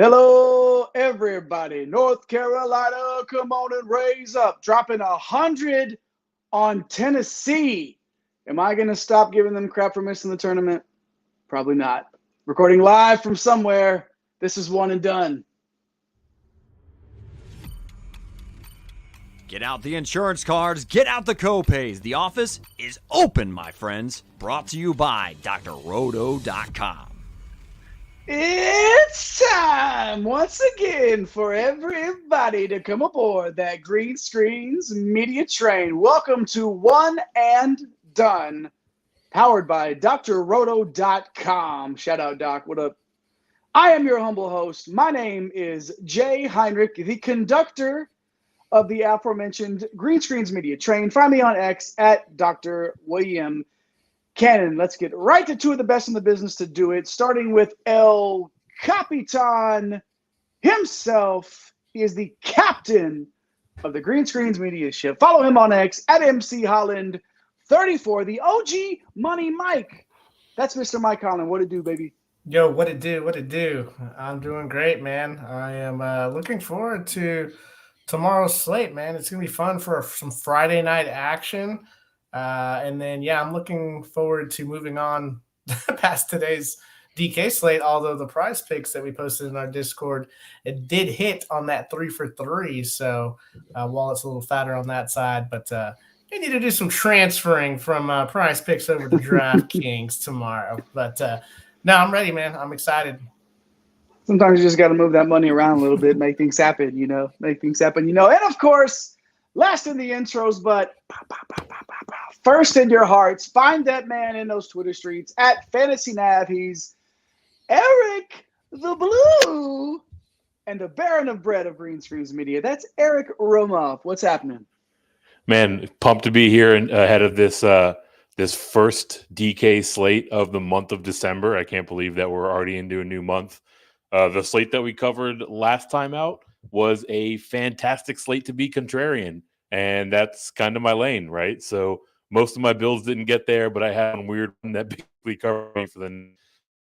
Hello, everybody. North Carolina, come on and raise up. Dropping 100 on Tennessee. Am I going to stop giving them crap for missing the tournament? Probably not. Recording live from somewhere. This is One and Done. Get out the insurance cards, get out the copays. The office is open, my friends. Brought to you by drroto.com. It's time once again for everybody to come aboard that Green Screens media train. Welcome to One and Done, powered by drroto.com. Shout out, Doc. What up? I am your humble host. My name is Jay Heinrich, the conductor of the aforementioned Green Screens media train. Find me on X at Dr. William Cannon. Let's get right to two of the best in the business to do it, starting with El Capitan himself. He is the captain of the Green Screens media ship. Follow him on X at MC Holland 34, the OG Money Mike. That's Mr. Mike Holland. What it do, baby? Yo, what it do? What it do? I'm doing great, man. I am looking forward to tomorrow's slate, man. It's going to be fun for some Friday night action. And then, I'm looking forward to moving on past today's DK slate, although the PrizePicks that we posted in our Discord, it did hit on that 3 for 3. So while it's a little fatter on that side, but you need to do some transferring from PrizePicks over to DraftKings tomorrow. But no, I'm ready, man. I'm excited. Sometimes you just got to move that money around a little bit, make things happen, make things happen, And of course, last in the intros, but first in your hearts, find that man in those Twitter streets at Fantasy Nav. He's Eric the Blue and the Baron of Bread of Green Screens Media. That's Eric Romoff. What's happening? Man, pumped to be here and ahead of this this first DK slate of the month of December. I can't believe that we're already into a new month. The slate that we covered last time out was a fantastic slate to be contrarian, and that's kind of my lane, right? So most of my builds didn't get there, but I had one weird one that basically covered me for the,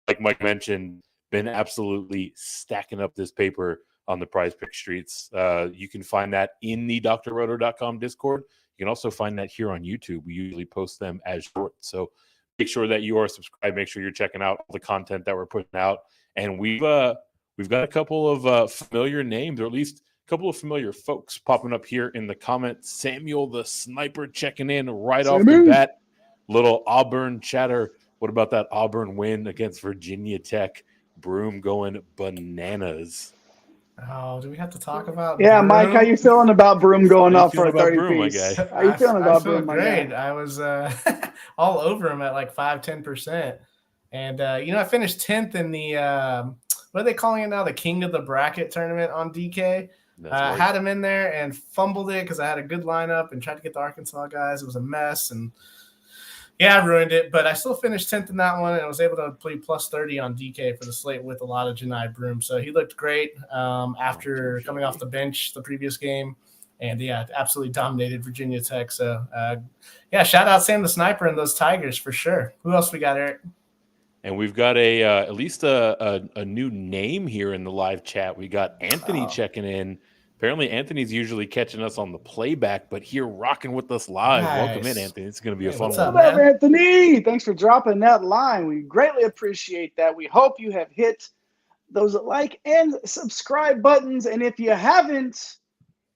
like Mike mentioned, been absolutely stacking up this paper on the PrizePicks streets. You can find that in the drroto.com Discord. You can also find that here on YouTube. We usually post them as shorts. So make sure that you are subscribed. Make sure you're checking out all the content that we're putting out. And we've got a couple of familiar names, or at least a couple of familiar folks popping up here in the comments. Samuel the Sniper checking in right off the bat. Little Auburn chatter. What about that Auburn win against Virginia Tech? Broom going bananas. Oh, do we have to talk about Broom? Mike, how you feeling about Broom going off for a 30 Broom, piece? How you feeling about Broom, great. I was all over him at like 5-10%. And, I finished 10th in the what are they calling it now? The King of the Bracket tournament on DK. I had him in there and fumbled it because I had a good lineup and tried to get the Arkansas guys. It was a mess. And, I ruined it. But I still finished 10th in that one, and I was able to play plus 30 on DK for the slate with a lot of Janai Broom. So he looked great after coming off the bench the previous game. And, absolutely dominated Virginia Tech. So, shout out Sam the Sniper and those Tigers for sure. Who else we got, Eric? And we've got at least a new name here in the live chat. We got Anthony checking in. Apparently, Anthony's usually catching us on the playback, but here rocking with us live. Nice. Welcome in, Anthony. It's going to be a fun What's one. up, Anthony? Thanks for dropping that line. We greatly appreciate that. We hope you have hit those like and subscribe buttons. And if you haven't,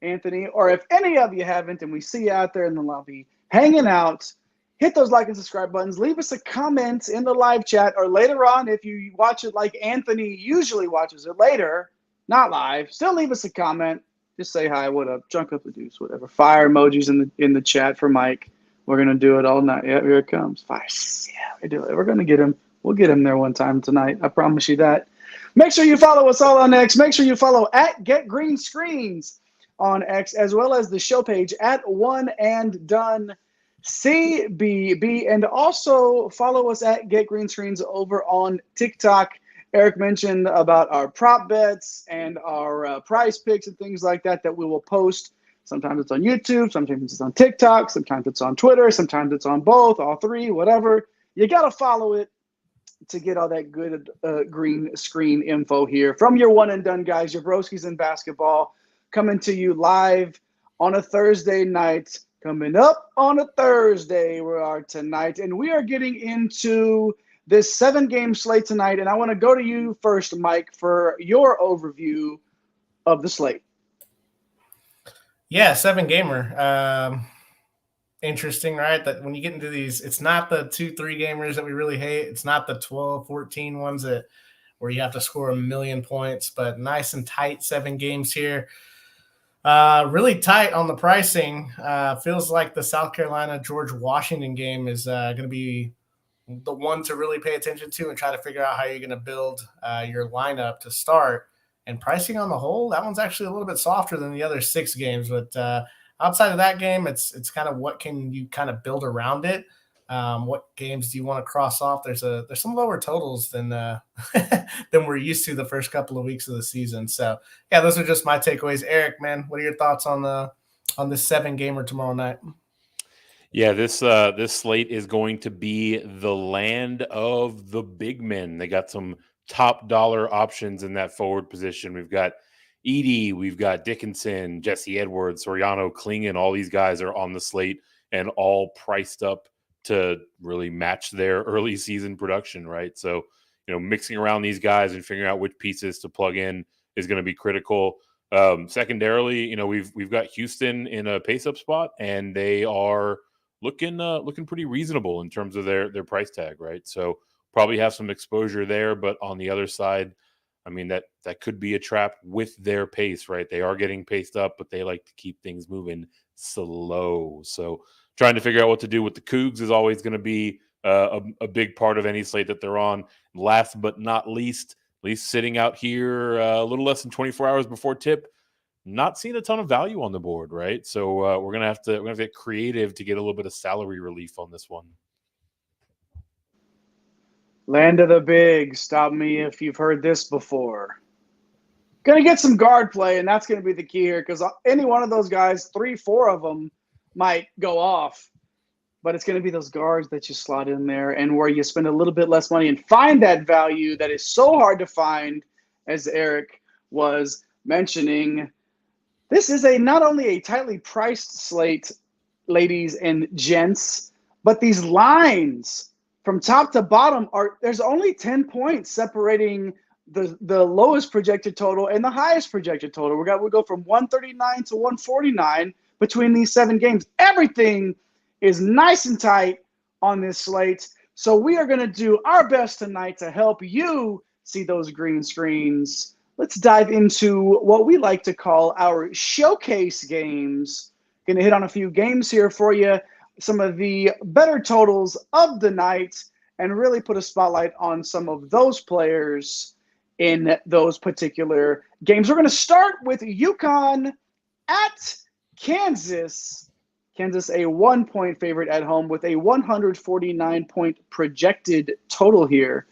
Anthony, or if any of you haven't, and we see you out there in the lobby hanging out, hit those like and subscribe buttons. Leave us a comment in the live chat, or later on, if you watch it like Anthony usually watches it later, not live, still leave us a comment. Just say hi, what up, junk up the deuce, whatever. Fire emojis in the chat for Mike. We're gonna do it all night. Yeah, here it comes. Fire. Yeah, we do it. We're gonna get him. We'll get him there one time tonight. I promise you that. Make sure you follow us all on X. Make sure you follow at Get Green Screens on X, as well as the show page at One and Done CBB, and also follow us at Get Green Screens over on TikTok. Eric mentioned about our prop bets and our prize picks and things like that we will post. Sometimes it's on YouTube, sometimes it's on TikTok, sometimes it's on Twitter, sometimes it's on both, all three, whatever. You got to follow it. to get all that good green screen info here from your one and done guys, your broskies in basketball, coming to you live on a Thursday night. Coming up on a Thursday, we are tonight, and we are getting into this 7-game slate tonight. And I want to go to you first, Mike, for your overview of the slate. Yeah, 7-gamer. Interesting, right? That when you get into these, it's not the 2-3 gamers that we really hate. It's not the 12, 14 ones where you have to score 1,000,000 points, but nice and tight 7 games here. Really tight on the pricing. Feels like the South Carolina George Washington game is going to be the one to really pay attention to and try to figure out how you're going to build your lineup to start. And pricing on the whole, that one's actually a little bit softer than the other 6 games. But outside of that game, it's kind of what can you kind of build around it. What games do you want to cross off? There's some lower totals than than we're used to the first couple of weeks of the season. So yeah, those are just my takeaways. Eric, man, what are your thoughts on this 7-gamer tomorrow night? Yeah, this slate is going to be the land of the big men. They got some top dollar options in that forward position. We've got Edey, we've got Dickinson, Jesse Edwards, Soriano, Klingon. All these guys are on the slate and all priced up to really match their early season production, right? So, mixing around these guys and figuring out which pieces to plug in is going to be critical. Secondarily, we've got Houston in a pace-up spot, and they are looking pretty reasonable in terms of their price tag, right? So probably have some exposure there, but on the other side, I mean, that could be a trap with their pace, right? They are getting paced up, but they like to keep things moving slow. So trying to figure out what to do with the Cougs is always going to be a big part of any slate that they're on. Last but not least, at least sitting out here a little less than 24 hours before tip, not seeing a ton of value on the board, right? So we're gonna have to get creative to get a little bit of salary relief on this one. Land of the big. Stop me if you've heard this before. Going to get some guard play, and that's going to be the key here because any one of those guys, 3, 4 of them might go off. But it's going to be those guards that you slot in there and where you spend a little bit less money and find that value that is so hard to find, as Eric was mentioning. This is not only a tightly priced slate, ladies and gents, but these lines from top to bottom there's only 10 points separating the lowest projected total and the highest projected total. We go from 139 to 149 between these 7 games. Everything is nice and tight on this slate. So we are going to do our best tonight to help you see those green screens. Let's dive into what we like to call our showcase games. Going to hit on a few games here for you, some of the better totals of the night, and really put a spotlight on some of those players in those particular games. We're going to start with UConn at Kansas. Kansas, a 1-point favorite at home with a 149-point projected total here,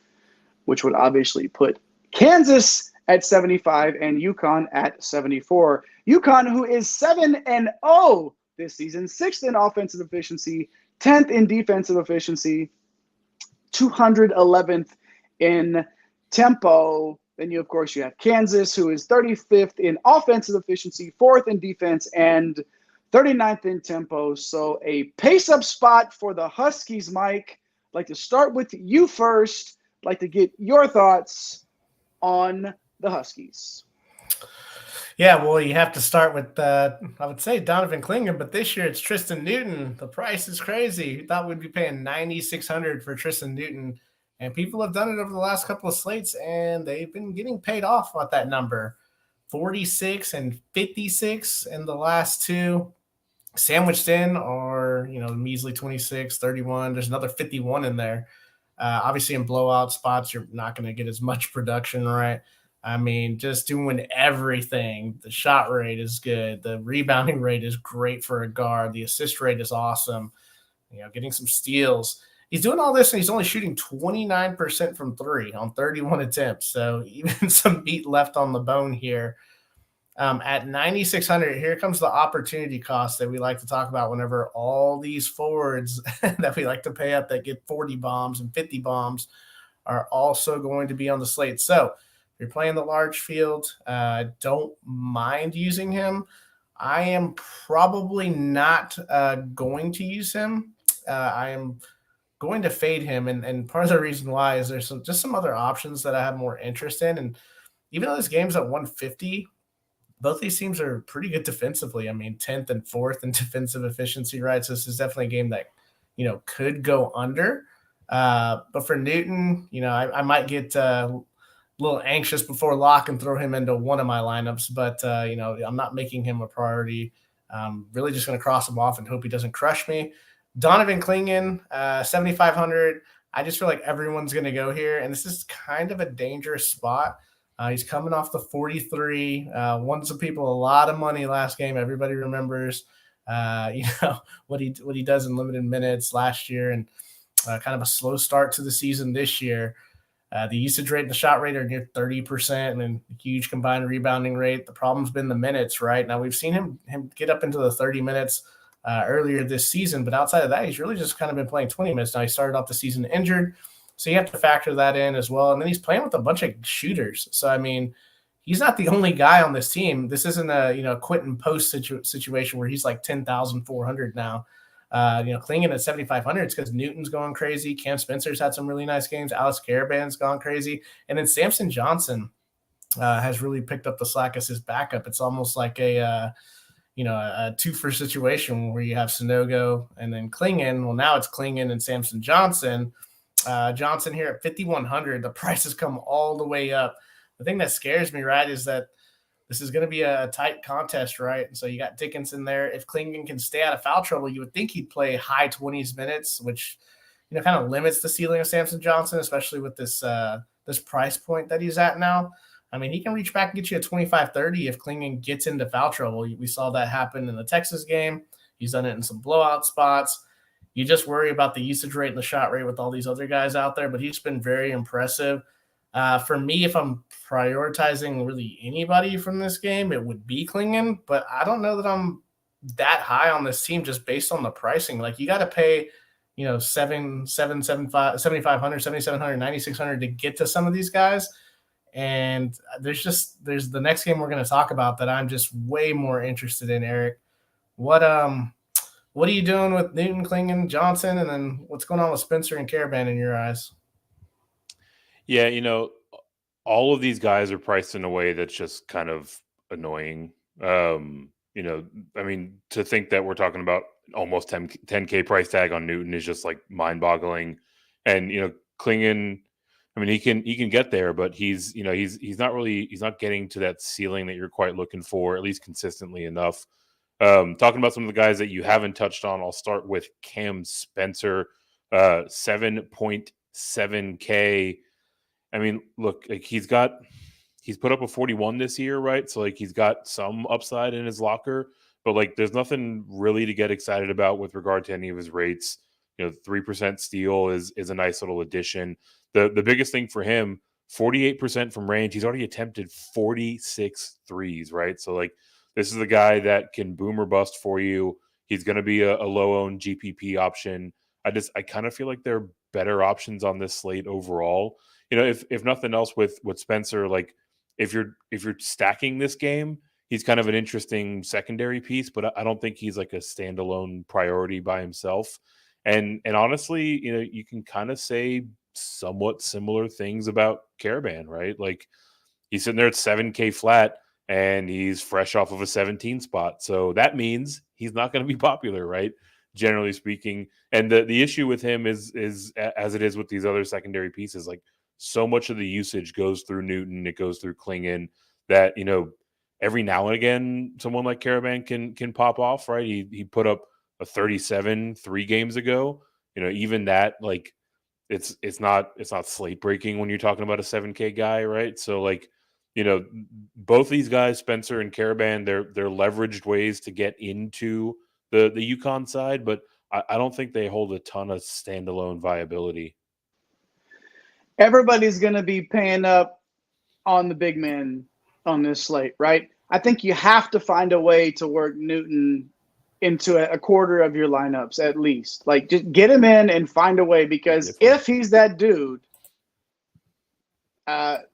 which would obviously put Kansas at 75 and UConn at 74. UConn, who is 7-0 this season, 6th in offensive efficiency, 10th in defensive efficiency, 211th in tempo. Then you have Kansas, who is 35th in offensive efficiency, 4th in defense, and 39th in tempo. So a pace-up spot for the Huskies, Mike. I'd like to start with you first. I'd like to get your thoughts on the Huskies. Yeah, well, you have to start with, I would say Donovan Klingon, but this year it's Tristan Newton. The price is crazy. You thought we'd be paying $9,600 for Tristan Newton, and people have done it over the last couple of slates, and they've been getting paid off at that number. 46 and 56 in the last 2. Sandwiched in are, measly 26, 31. There's another 51 in there. Obviously, in blowout spots, you're not going to get as much production, right? I mean, just doing everything. The shot rate is good. The rebounding rate is great for a guard. The assist rate is awesome. Getting some steals. He's doing all this, and he's only shooting 29% from 3 on 31 attempts. So even some meat left on the bone here. At 9,600, here comes the opportunity cost that we like to talk about whenever all these forwards that we like to pay up that get 40 bombs and 50 bombs are also going to be on the slate. So if you're playing the large field, don't mind using him. I am probably not going to use him. I am going to fade him. And part of the reason why is there's just some other options that I have more interest in. And even though this game's at 150, both these teams are pretty good defensively. I mean, 10th and 4th in defensive efficiency, right? So this is definitely a game that, could go under. But for Newton, I might get a little anxious before lock and throw him into one of my lineups. But, I'm not making him a priority. Really just going to cross him off and hope he doesn't crush me. Donovan Clingan, 7,500. I just feel like everyone's going to go here. And this is kind of a dangerous spot. He's coming off the 43, won some people a lot of money last game. Everybody remembers, what he does in limited minutes last year, and kind of a slow start to the season this year. The usage rate and the shot rate are near 30%, and then huge combined rebounding rate. The problem's been the minutes, right? Now we've seen him get up into the 30 minutes earlier this season, but outside of that, he's really just kind of been playing 20 minutes. Now he started off the season injured, so you have to factor that in as well. And then he's playing with a bunch of shooters. So, I mean, he's not the only guy on this team. This isn't a, Quentin Post situation where he's like 10,400 now. Clingan at 7,500, it's because Newton's going crazy. Cam Spencer's had some really nice games. Alex Caravan's gone crazy. And then Samson Johnson has really picked up the slack as his backup. It's almost like a two-for situation where you have Sanogo and then Clingan. Well, now it's Clingan and Samson Johnson. Johnson here at 5,100. The price has come all the way up. The thing that scares me, right, is that this is going to be a tight contest, right? And so you got Dickinson there. If Clingan can stay out of foul trouble, you would think he'd play high 20s minutes, which kind of limits the ceiling of Samson Johnson, especially with this price point that he's at now. I mean, he can reach back and get you a 25-30 if Clingan gets into foul trouble. We saw that happen in the Texas game. He's done it in some blowout spots. You just worry about the usage rate and the shot rate with all these other guys out there, but he's been very impressive. For me, if I'm prioritizing really anybody from this game, it would be Clingan, but I don't know that I'm that high on this team just based on the pricing. Like, you got to pay, 7,500, 7,700, 9,600 to get to some of these guys. And there's the next game we're going to talk about that I'm just way more interested in, Eric. What are you doing with Newton, Clingan, Johnson, and then what's going on with Spencer and Caravan in your eyes? Yeah, all of these guys are priced in a way that's just kind of annoying. I mean, to think that we're talking about almost 10K price tag on Newton is just like mind-boggling. And, Clingan, I mean, he can get there, but he's not getting to that ceiling that you're quite looking for, at least consistently enough. Talking about some of the guys that you haven't touched on, I'll start with Cam Spencer, 7.7K. I mean, look, like he's put up a 41 this year, right? So like he's got some upside in his locker, but like there's nothing really to get excited about with regard to any of his rates. 3% steal is a nice little addition. The biggest thing for him, 48% from range. He's already attempted 46 threes, right? So like this is a guy that can boom or bust for you. He's going to be a low-owned GPP option. I kind of feel like there are better options on this slate overall. If nothing else with Spencer, like if you're stacking this game, he's kind of an interesting secondary piece, but I don't think he's like a standalone priority by himself. And honestly, you can kind of say somewhat similar things about Caravan, right? Like he's sitting there at 7K flat and he's fresh off of a 17 spot. So that means he's not going to be popular, right? Generally speaking. And the issue with him is as it is with these other secondary pieces, like so much of the usage goes through Newton, it goes through Clingan, that every now and again someone like Caravan can pop off, right? He put up a 37 3 games ago. Even that, like it's not slate breaking when you're talking about a 7K guy, right? So like both these guys, Spencer and Caravan, they're leveraged ways to get into the UConn side, but I don't think they hold a ton of standalone viability. Everybody's going to be paying up on the big man on this slate, right? I think you have to find a way to work Newton into a quarter of your lineups at least. Like, just get him in and find a way, because if he's that dude,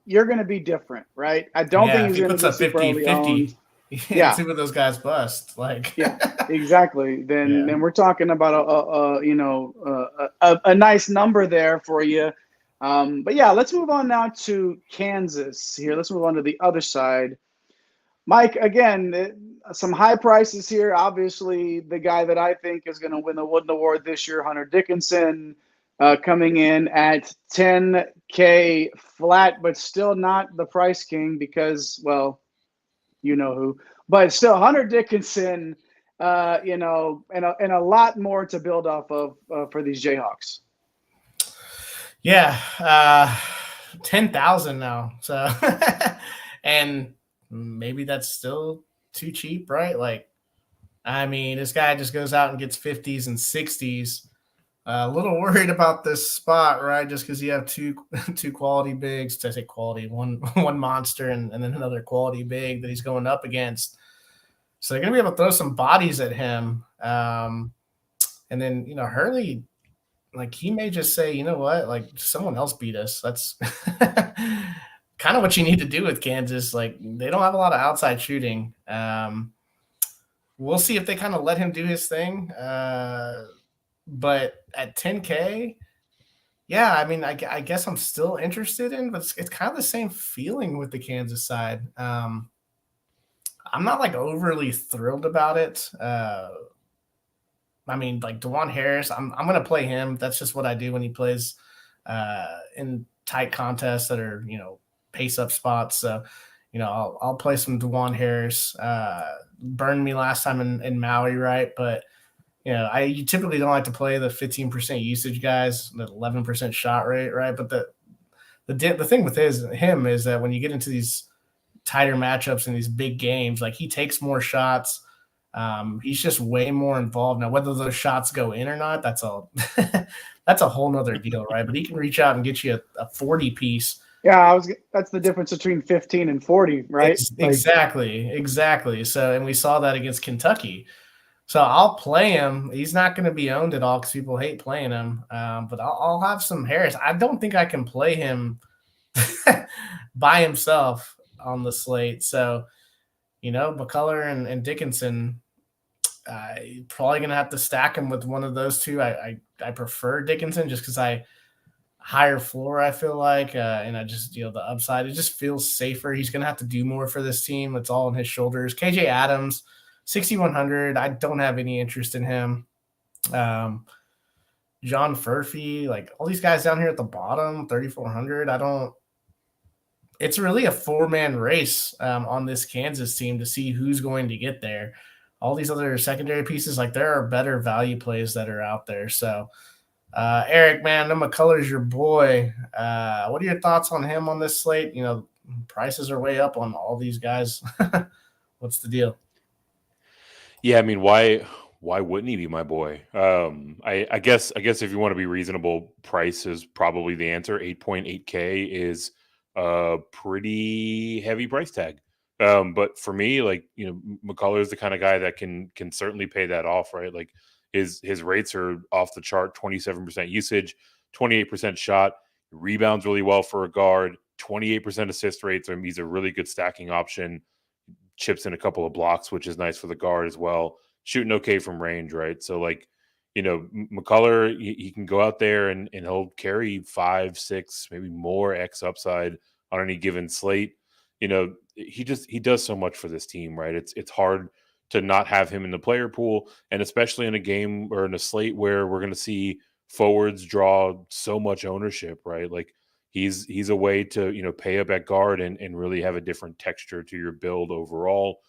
you're going to be different, right? I don't think if he's he going to puts be up super 50, early 50, owned. yeah, see what those guys bust. Like, Yeah, exactly. Then Yeah. we're talking about a nice number there for you. But yeah, let's move on now to Kansas here. Let's move on to the other side. Mike, again, some high prices here. Obviously, the guy that I think is going to win the Wooden Award this year, Hunter Dickinson, coming in at 10K flat, but still not the price king because, well, you know who. But still, Hunter Dickinson, and a lot more to build off of for these Jayhawks. Yeah, 10,000 now. So, and maybe that's still too cheap, right? Like, I mean, this guy just goes out and gets 50s and 60s. A little worried about this spot, right? Just because you have two quality bigs. To say quality, one monster and then another quality big that he's going up against. So they're going to be able to throw some bodies at him. And then, Hurley, like, he may just say, you know what, like, someone else beat us. That's kind of what you need to do with Kansas. Like, they don't have a lot of outside shooting. We'll see if they kind of let him do his thing. But at 10K, yeah, I mean, I guess I'm still interested in, but it's kind of the same feeling with the Kansas side. I'm not like overly thrilled about it. I mean, like DeJuan Harris, I'm going to play him. That's just what I do when he plays in tight contests that are, pace up spots. So, I'll play some DeJuan Harris. Burned me last time in Maui, right? But, you typically don't like to play the 15% usage guys, the 11% shot rate, right? But the thing with him is that when you get into these tighter matchups in these big games, like, he takes more shots. He's just way more involved. Now, whether those shots go in or not, that's a whole nother deal, right? But he can reach out and get you a 40 piece. Yeah, that's the difference between 15 and 40, right? Exactly. So, and we saw that against Kentucky. So I'll play him. He's not going to be owned at all because people hate playing him. But I'll have some Harris. I don't think I can play him by himself on the slate. So, McCullough and Dickinson, probably going to have to stack him with one of those two. I prefer Dickinson just because higher floor, I feel like, and I just, the upside, it just feels safer. He's going to have to do more for this team. It's all on his shoulders. KJ Adams, 6,100. I don't have any interest in him. John Furphy, like all these guys down here at the bottom, 3,400. It's really a 4-man race on this Kansas team to see who's going to get there. All these other secondary pieces, like, there are better value plays that are out there. So, Eric, man, McCullough's your boy. What are your thoughts on him on this slate? Prices are way up on all these guys. What's the deal? Yeah, I mean, why wouldn't he be my boy? I guess if you want to be reasonable, price is probably the answer. 8.8K is a pretty heavy price tag. But for me, like, McCullough is the kind of guy that can certainly pay that off, right? Like, his rates are off the chart, 27% usage, 28% shot, rebounds really well for a guard, 28% assist rates. I mean, he's a really good stacking option. Chips in a couple of blocks, which is nice for the guard as well. Shooting okay from range, right? So, like, McCullough, he can go out there and he'll carry 5, 6, maybe more X upside on any given slate. He does so much for this team, right? It's hard to not have him in the player pool, and especially in a game or in a slate where we're going to see forwards draw so much ownership, right? Like, he's a way to, pay up at guard and really have a different texture to your build overall.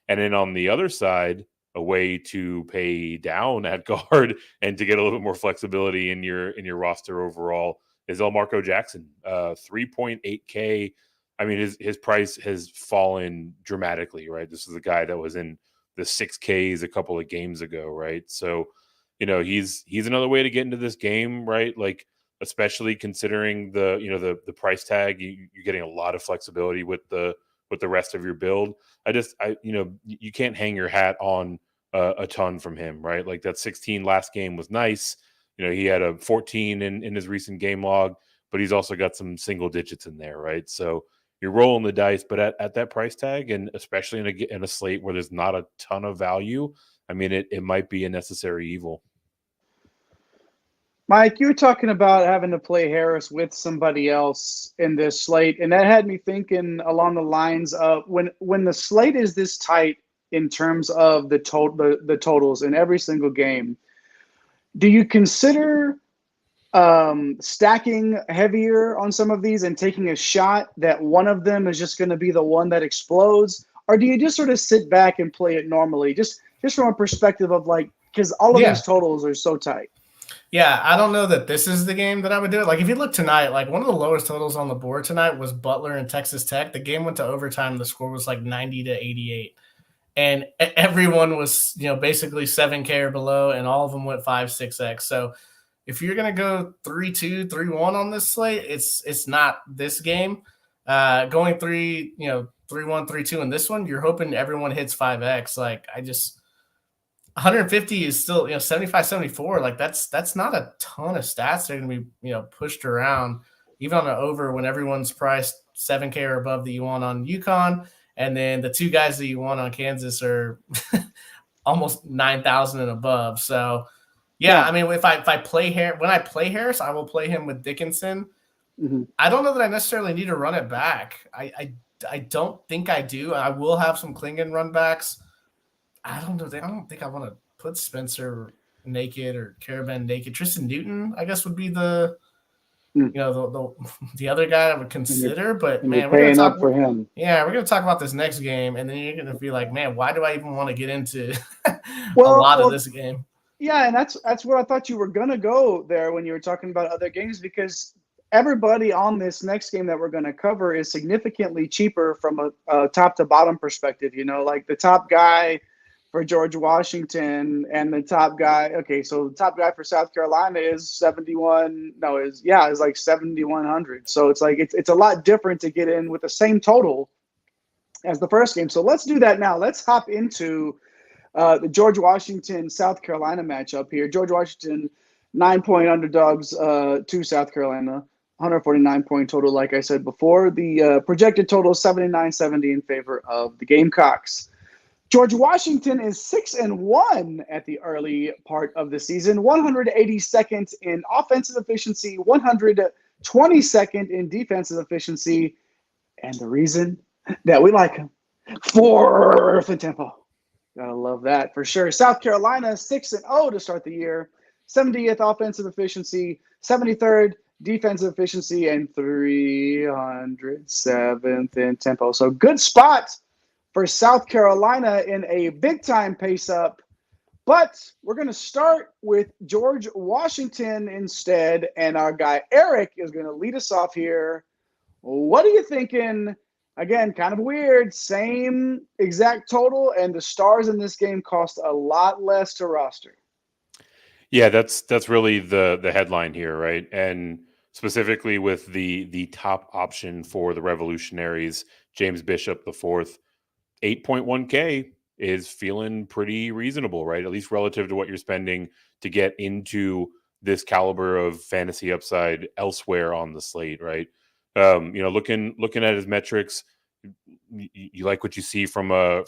And then on the other side, a way to pay down at guard and to get a little bit more flexibility in your roster overall is Elmarco Jackson, 3.8K. I mean, his price has fallen dramatically, right? This is a guy that was in the 6Ks a couple of games ago, right? So, he's another way to get into this game, right? Like, especially considering the price tag, you're getting a lot of flexibility with the rest of your build. You can't hang your hat on a ton from him, right? Like, that 16 last game was nice. He had a 14 in his recent game log, but he's also got some single digits in there, right? So you're rolling the dice, but at that price tag, and especially in a slate where there's not a ton of value, I mean, it might be a necessary evil. Mike, you were talking about having to play Harris with somebody else in this slate, and that had me thinking along the lines of when the slate is this tight in terms of the totals in every single game, do you consider stacking heavier on some of these and taking a shot that one of them is just going to be the one that explodes? Or do you just sort of sit back and play it normally, just from a perspective of like, because all of these totals are so tight? Yeah, I don't know that this is the game that I would do it. Like, if you look tonight, like one of the lowest totals on the board tonight was Butler and Texas Tech. The game went to overtime. The score was like 90-88. And everyone was, basically 7K or below, and all of them went 5-6X. So if you're going to go 3-2, 3-1 on this slate, it's not this game. Going 3-1, 3-2 in this one, you're hoping everyone hits 5X. Like, 150 is still, 75, 74. Like, that's not a ton of stats that are going to be, pushed around, even on an over when everyone's priced 7K or above that you want on UConn. And then the two guys that you want on Kansas are almost 9,000 and above. So, yeah, I mean, when I play Harris, I will play him with Dickinson. Mm-hmm. I don't know that I necessarily need to run it back. I don't think I do. I will have some Klingon run backs. I don't know. I don't think I want to put Spencer naked or Caravan naked. Tristan Newton, I guess, would be the other guy I would consider. But man, we're gonna talk for him. Yeah, we're gonna talk about this next game, and then you're gonna be like, man, why do I even want to get into a lot of this game? Yeah, and that's what I thought you were gonna go there when you were talking about other games, because everybody on this next game that we're gonna cover is significantly cheaper from a top to bottom perspective. Like the top guy for George Washington and the top guy. Okay, so the top guy for South Carolina is is like 7,100. So it's like it's a lot different to get in with the same total as the first game. So let's do that now. Let's hop into the George Washington South Carolina matchup here. George Washington 9-point underdogs to South Carolina. 149-point total, like I said before. The projected total is 79-70 in favor of the Gamecocks. George Washington is 6-1 at the early part of the season, 182nd in offensive efficiency, 122nd in defensive efficiency, and the reason that we like him, 4th in tempo. Gotta love that for sure. South Carolina 6-0 to start the year, 70th offensive efficiency, 73rd defensive efficiency, and 307th in tempo. So good spot for South Carolina in a big-time pace-up. But we're going to start with George Washington instead, and our guy Eric is going to lead us off here. What are you thinking? Again, kind of weird. Same exact total, and the stars in this game cost a lot less to roster. Yeah, that's really the headline here, right? And specifically with the top option for the Revolutionaries, James Bishop IV, 8.1K is feeling pretty reasonable, right? At least relative to what you're spending to get into this caliber of fantasy upside elsewhere on the slate, right? Looking at his metrics, you like what you see from a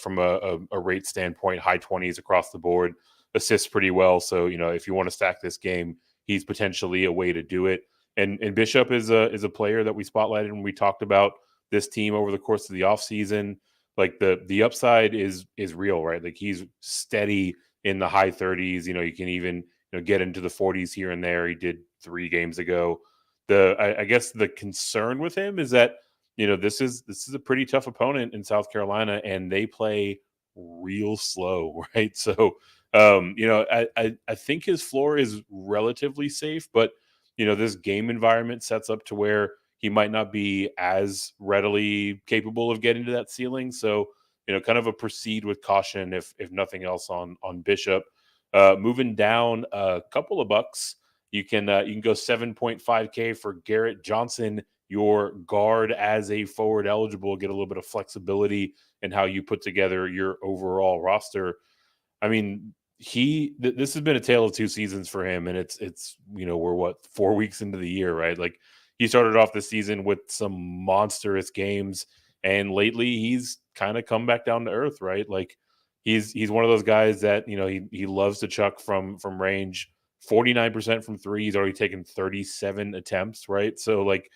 rate standpoint, high 20s across the board, assists pretty well. So, if you want to stack this game, he's potentially a way to do it. And Bishop is a player that we spotlighted when we talked about this team over the course of the offseason. Like the upside is real, right? Like he's steady in the high 30s. You can even get into the 40s here and there. He did 3 games ago. I guess the concern with him is that this is a pretty tough opponent in South Carolina, and they play real slow, right? So I think his floor is relatively safe, but this game environment sets up to where he might not be as readily capable of getting to that ceiling. So, kind of a proceed with caution if nothing else on Bishop. Moving down a couple of bucks, you can go 7.5K for Garrett Johnson, your guard as a forward eligible, get a little bit of flexibility in how you put together your overall roster. I mean, this has been a tale of 2 seasons for him, and it's we're 4 weeks into the year, right? Like, he started off the season with some monstrous games, and lately he's kind of come back down to earth, right? Like he's one of those guys that, you know, he loves to chuck from range. 49% from three. He's already taken 37 attempts, right? So like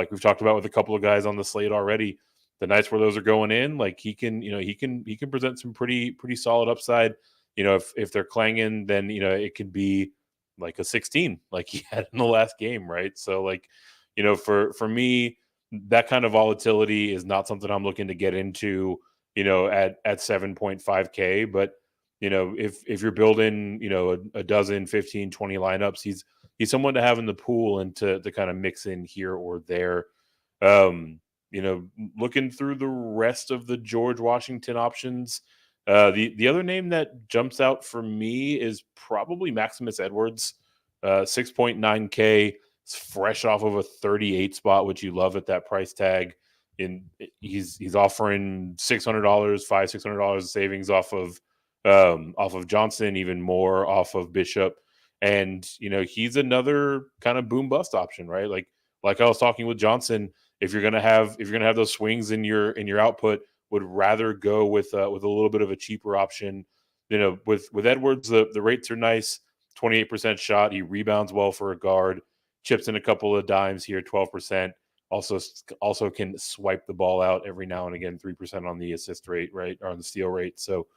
we've talked about with a couple of guys on the slate already, the nights where those are going in, like he can present some pretty solid upside. You know, if they're clanging, then, you know, it could be like a 16 like he had in the last game, right? So like, you know, for me, that kind of volatility is not something I'm looking to get into, you know, at 7.5K. But, you know, if you're building, you know, a dozen, 15, 20 lineups, he's someone to have in the pool and to kind of mix in here or there. You know, looking through the rest of the George Washington options, the other name that jumps out for me is probably Maximus Edwards, 6.9K. It's fresh off of a 38 spot, which you love at that price tag. And he's offering $600 savings off of Johnson, even more off of Bishop. And, you know, he's another kind of boom bust option, right? Like I was talking with Johnson, if you're gonna have those swings in your output, would rather go with a little bit of a cheaper option. You know, with Edwards, the rates are nice, 28% shot. He rebounds well for a guard, chips in a couple of dimes here, 12%. Also can swipe the ball out every now and again, 3% on the assist rate, right, or on the steal rate. So,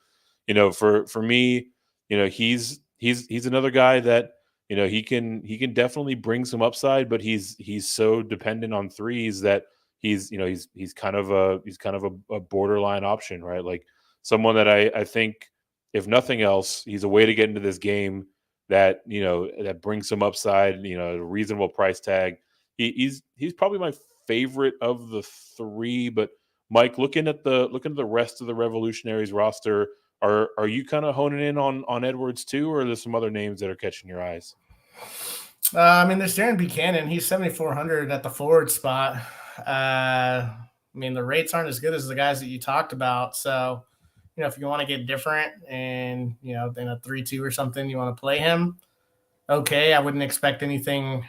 you know, for me, you know, he's another guy that, you know, he can definitely bring some upside, but he's so dependent on threes that he's kind of a borderline option, right? Like someone that I think, if nothing else, he's a way to get into this game that, you know, that brings some upside, you know, a reasonable price tag. He's probably my favorite of the three. But Mike, looking at the rest of the Revolutionaries roster, are you kind of honing in on Edwards too, or are there some other names that are catching your eyes? I mean, there's Darren Buchanan. He's 7,400 at the forward spot. I mean, the rates aren't as good as the guys that you talked about. So, you know, if you want to get different and, you know, in a 3-2 or something, you want to play him. Okay, I wouldn't expect anything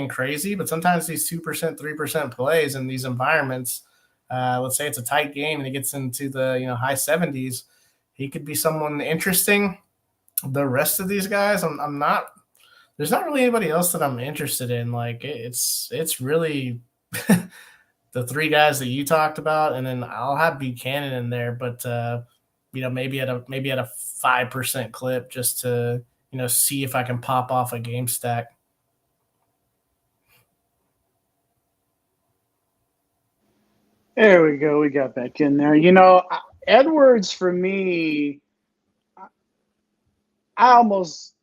crazy, but sometimes these 2%, 3% plays in these environments, let's say it's a tight game and it gets into the, you know, high 70s, he could be someone interesting. The rest of these guys, I'm not. There's not really anybody else that I'm interested in. Like it's really the three guys that you talked about, and then I'll have Buchanan in there, but you know, maybe at a 5% clip just to, you know, see if I can pop off a game stack. There we go. We got back in there. You know, Edwards for me, I almost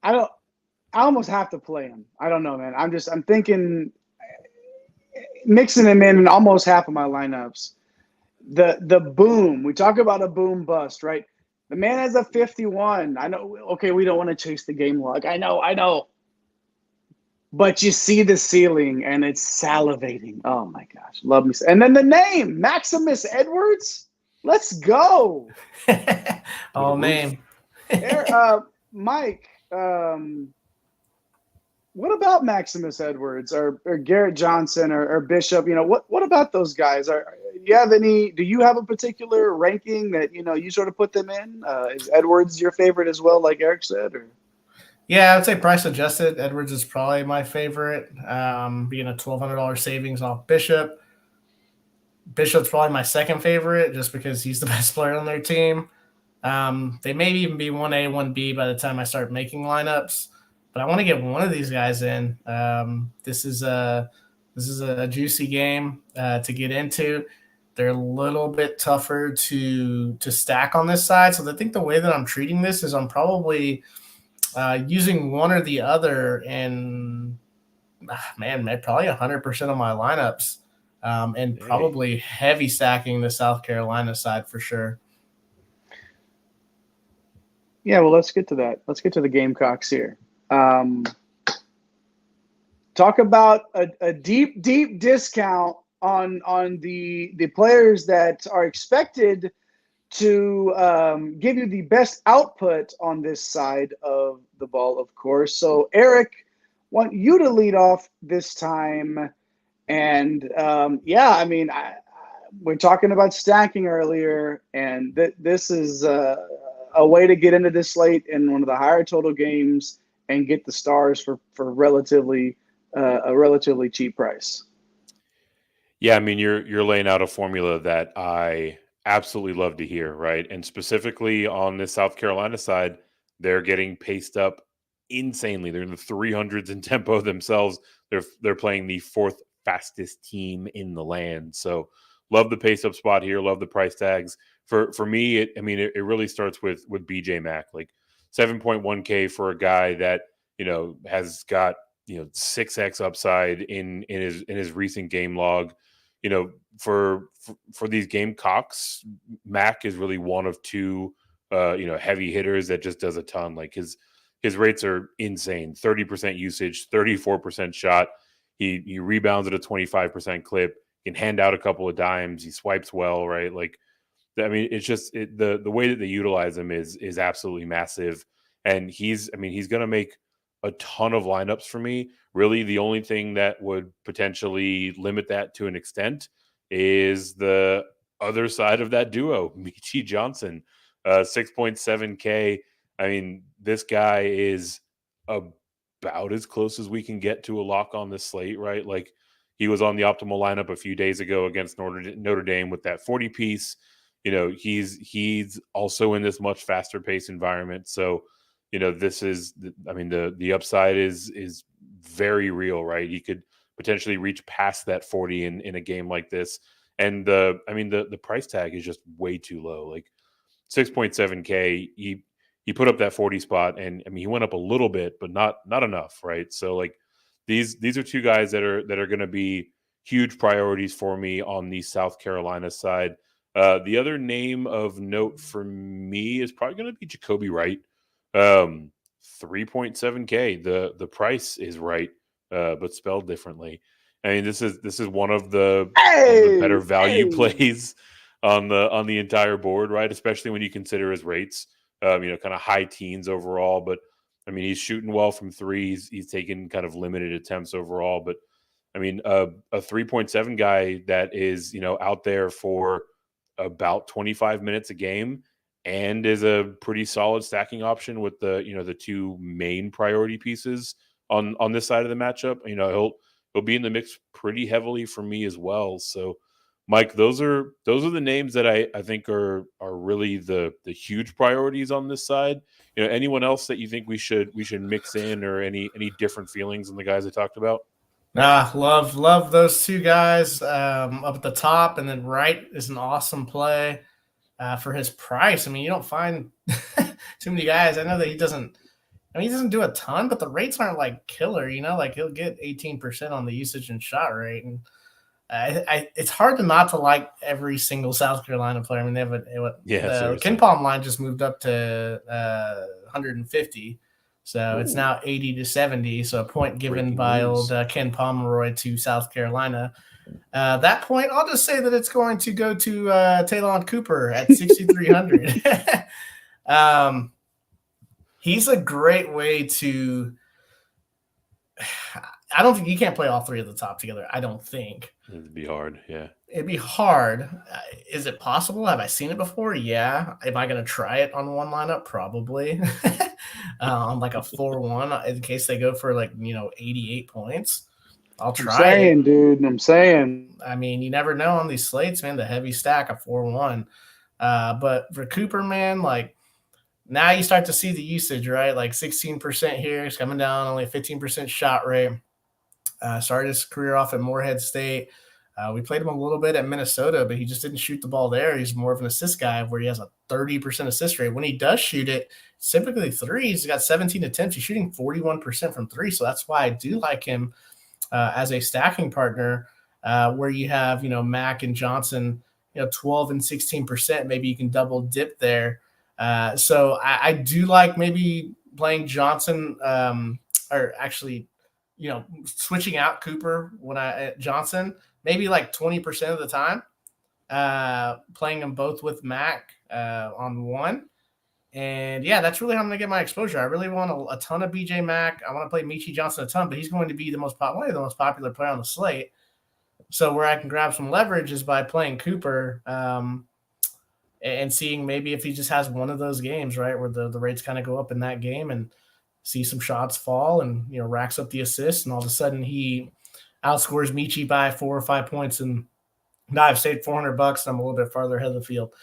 have to play him. I don't know, man. I'm thinking mixing him in almost half of my lineups. The boom. We talk about a boom bust, right? The man has a 51. I know. Okay, we don't want to chase the game log. I know. But you see the ceiling, and it's salivating. Oh my gosh, love me. And then the name Maximus Edwards. Let's go. Oh, name. Mike. What about Maximus Edwards or Garrett Johnson or Bishop? You know, what about those guys? Do you have a particular ranking that, you know, you sort of put them in? Is Edwards your favorite as well, like Eric said? Or? Yeah, I would say price adjusted, Edwards is probably my favorite, being a $1,200 savings off Bishop. Bishop's probably my second favorite just because he's the best player on their team. They may even be 1A, 1B by the time I start making lineups. But I want to get one of these guys in. This is a juicy game to get into. They're a little bit tougher to stack on this side. So I think the way that I'm treating this is I'm probably using one or the other in, probably 100% of my lineups, and probably heavy stacking the South Carolina side for sure. Yeah, well, let's get to that. Let's get to the Gamecocks here. Talk about a deep discount on the players that are expected to give you the best output on this side of the ball, of course. So, Eric, want you to lead off this time. And we're talking about stacking earlier, and this is a way to get into this slate in one of the higher total games and get the stars for relatively a relatively cheap price. Yeah, I mean, you're laying out a formula that I absolutely love to hear, right? And specifically on the South Carolina side, they're getting paced up insanely. They're in the 300s in tempo themselves. They're playing the fourth fastest team in the land. So love the pace up spot here. Love the price tags. For me, it really starts with BJ Mack, like 7.1K for a guy that has got 6x upside in his recent game log. For these Gamecocks, Mac is really one of two, heavy hitters that just does a ton. Like his rates are insane: 30% usage, 34% shot. He rebounds at a 25% clip. Can hand out a couple of dimes. He swipes well, right? Like, I mean, it's just the way that they utilize him is absolutely massive. And he's going to make a ton of lineups for me. Really, the only thing that would potentially limit that to an extent is the other side of that duo, Michi Johnson, 6.7K. I mean, this guy is about as close as we can get to a lock on this slate, right? Like, he was on the optimal lineup a few days ago against Notre Dame with that 40 piece. He's also in this much faster pace environment. So, this is, the upside is very real, right? He could potentially reach past that 40 in a game like this. And the price tag is just way too low. Like 6.7K, he put up that 40 spot, and he went up a little bit, but not enough, right? So like these are two guys that are going to be huge priorities for me on the South Carolina side. The other name of note for me is probably going to be Jacoby Wright. 3.7K. The price is right, but spelled differently. I mean, this is one of the better value plays on the entire board, right? Especially when you consider his rates, kind of high teens overall. But I mean, he's shooting well from threes. He's taking kind of limited attempts overall. But I mean, a 3.7 guy that is out there for about 25 minutes a game and is a pretty solid stacking option with the two main priority pieces on this side of the matchup. He'll be in the mix pretty heavily for me as well. So, Mike, those are the names that I think are really the huge priorities on this side. Anyone else that you think we should mix in, or any different feelings on the guys I talked about? Love those two guys up at the top, and then Wright is an awesome play for his price. I mean, you don't find too many guys. I know that he doesn't do a ton, but the rates aren't like killer. Like he'll get 18% on the usage and shot rate, and it's hard to not to like every single South Carolina player. I mean, they have the Ken Palm line just moved up to 150. So it's now 80 to 70. So a point given by old Ken Pomeroy to South Carolina. That point, I'll just say that it's going to go to Taylon Cooper at 6,300. He's a great way to. I don't think you can't play all three at the top together. I don't think. It'd be hard. Yeah. It'd be hard. Is it possible? Have I seen it before? Yeah. Am I going to try it on one lineup? Probably. On like a 4-1 in case they go for 88 points. I'll try it. Dude. I'm saying. I mean, you never know on these slates, man. The heavy stack of 4-1. But for Cooper, man, now you start to see the usage, right? Like 16% here. It's coming down, only a 15% shot rate. Started his career off at Morehead State. We played him a little bit at Minnesota, but he just didn't shoot the ball there. He's more of an assist guy where he has a 30% assist rate. When he does shoot it, it's typically threes. He's got 17 attempts. He's shooting 41% from three. So that's why I do like him as a stacking partner where you have, Mack and Johnson, 12 and 16%. Maybe you can double dip there. So I do like maybe playing Johnson or actually, switching out Cooper Johnson, maybe like 20% of the time, playing them both with Mack on one. And yeah, that's really how I'm going to get my exposure. I really want a ton of BJ Mack. I want to play Michi Johnson a ton, but he's going to be one of the most popular player on the slate. So where I can grab some leverage is by playing Cooper and seeing maybe if he just has one of those games, right, where the rates kind of go up in that game and see some shots fall and, racks up the assists, and all of a sudden he outscores Michi by 4 or 5 points, and now I've saved $400 and I'm a little bit farther ahead of the field.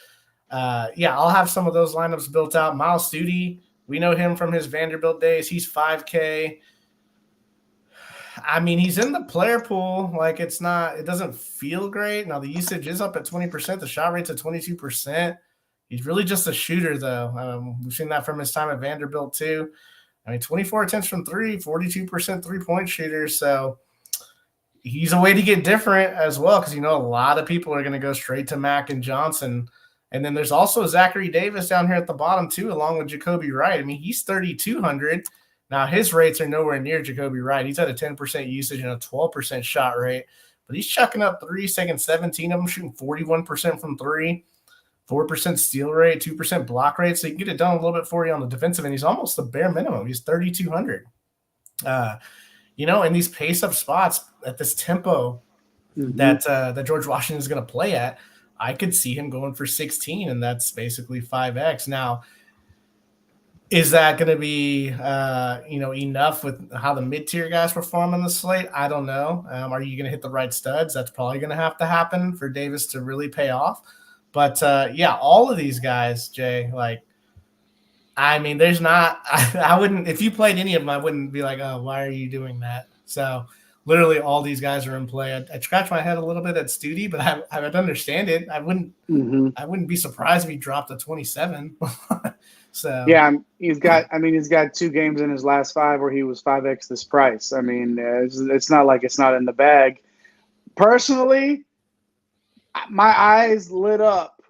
I'll have some of those lineups built out. Miles Studi, we know him from his Vanderbilt days. He's 5K. I mean, he's in the player pool. Like, it doesn't feel great. Now, the usage is up at 20%. The shot rate's at 22%. He's really just a shooter, though. We've seen that from his time at Vanderbilt, too. I mean, 24 attempts from three, 42% three-point shooter. So he's a way to get different as well, because, a lot of people are going to go straight to Mack and Johnson. And then there's also Zachary Davis down here at the bottom, too, along with Jacoby Wright. I mean, he's 3,200. Now, his rates are nowhere near Jacoby Wright. He's at a 10% usage and a 12% shot rate. But he's chucking up threes, taking 17 of them, shooting 41% from three, 4% steal rate, 2% block rate. So you can get it done a little bit for you on the defensive end. He's almost the bare minimum. He's 3,200. In these pace-up spots at this tempo that George Washington is going to play at, I could see him going for 16, and that's basically 5X. Now, is that going to be, enough with how the mid-tier guys perform on the slate? I don't know. Are you going to hit the right studs? That's probably going to have to happen for Davis to really pay off. But, all of these guys, Jay, there's not – I wouldn't – if you played any of them, I wouldn't be like, oh, why are you doing that? So – literally, all these guys are in play. I scratch my head a little bit at Studi, but I would understand it. I wouldn't be surprised if he dropped a 27. So yeah, he's got 2 games in his last 5 where he was 5X this price. I mean, it's not like it's not in the bag. Personally, my eyes lit up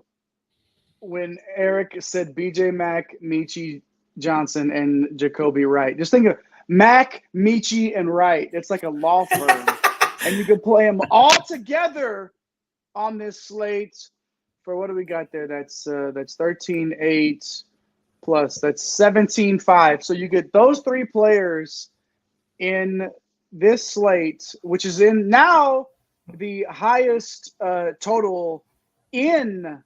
when Eric said BJ Mack, Michi Johnson, and Jacoby Wright. Just think of Mack, Michi, and Wright. It's like a law firm. And you can play them all together on this slate for what do we got there? That's 13-8 plus. That's 17-5. So you get those 3 players in this slate, which is in now the highest total in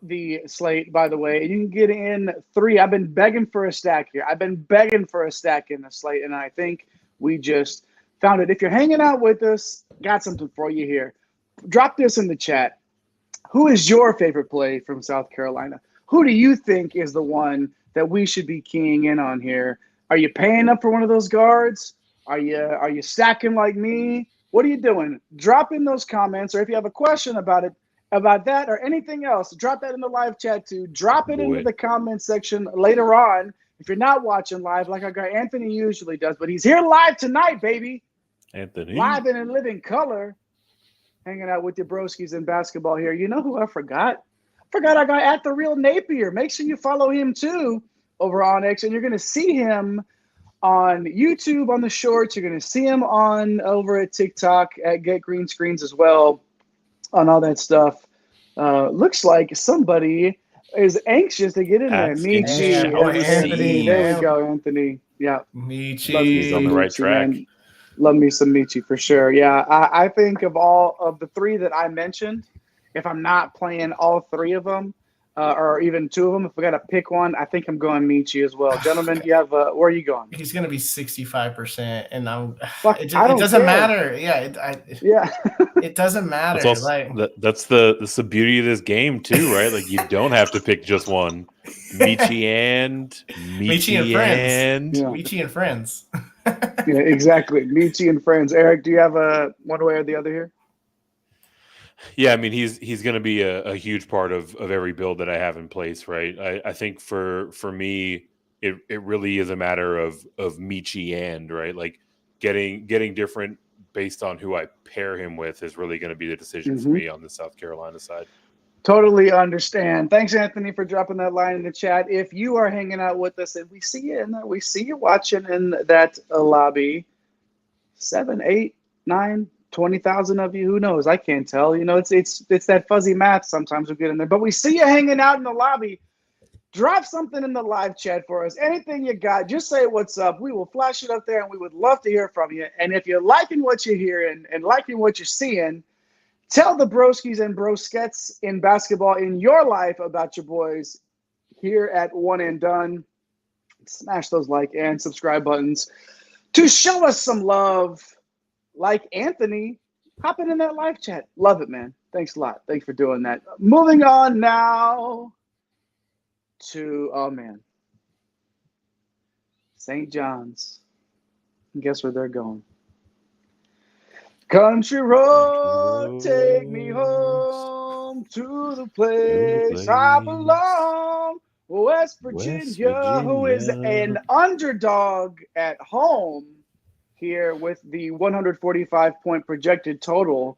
the slate, by the way. You can get in 3. I've been begging for a stack here. I've been begging for a stack in the slate, and I think we just found it. If you're hanging out with us, got something for you here. Drop this in the chat. Who is your favorite play from South Carolina? Who do you think is the one that we should be keying in on here? Are you paying up for one of those guards? Are you stacking like me? What are you doing? Drop in those comments, or if you have a question about that or anything else, drop that in the live chat too. Drop it into the comment section later on. If you're not watching live, like our guy Anthony usually does, but he's here live tonight, baby. Anthony. Live and in living color. Hanging out with your broskies in basketball here. You know who I forgot? I got at the real Napier. Make sure you follow him too over on X, and you're going to see him on YouTube on the shorts. You're going to see him over at TikTok at Get Green Screens as well. On all that stuff. Looks like somebody is anxious to get in there. Michi. Anthony. There we go, Anthony. Yeah. Michi. He's on the right track. Man. Love me some Michi for sure. Yeah, I think of all of the 3 that I mentioned, if I'm not playing all 3 of them, or even 2 of them, if we got to pick one, I think I'm going Michi as well. Gentlemen, you have where are you going? He's going to be 65%, and it doesn't care. Matter. Yeah, it doesn't matter. That's the beauty of this game too, right? Like you don't have to pick just one. Michi and friends. Michi and friends. Yeah, exactly. Michi and friends. Eric, do you have one way or the other here? Yeah, I mean he's going to be a huge part of every build that I have in place, right? I think for me, it really is a matter of Michi and right, like getting different based on who I pair him with is really going to be the decision for me on the South Carolina side. Totally understand. Thanks, Anthony, for dropping that line in the chat. If you are hanging out with us and we see you watching in that lobby, 7, 8, 9, 20,000 of you, who knows? I can't tell. It's that fuzzy math sometimes we get in there. But we see you hanging out in the lobby. drop something in the live chat for us. Anything you got, just say what's up. We will flash it up there, and we would love to hear from you. And if you're liking what you're hearing and liking what you're seeing, tell the broskies and broskets in basketball in your life about your boys here at One and Done. Smash those like and subscribe buttons to show us some love. Like Anthony, hopping in that live chat. Love it, man. Thanks a lot. Thanks for doing that. Moving on now to, oh man, St. John's. And guess where they're going? Country road, take me home to the place I belong. West Virginia, who is an underdog at home here with the 145-point projected total.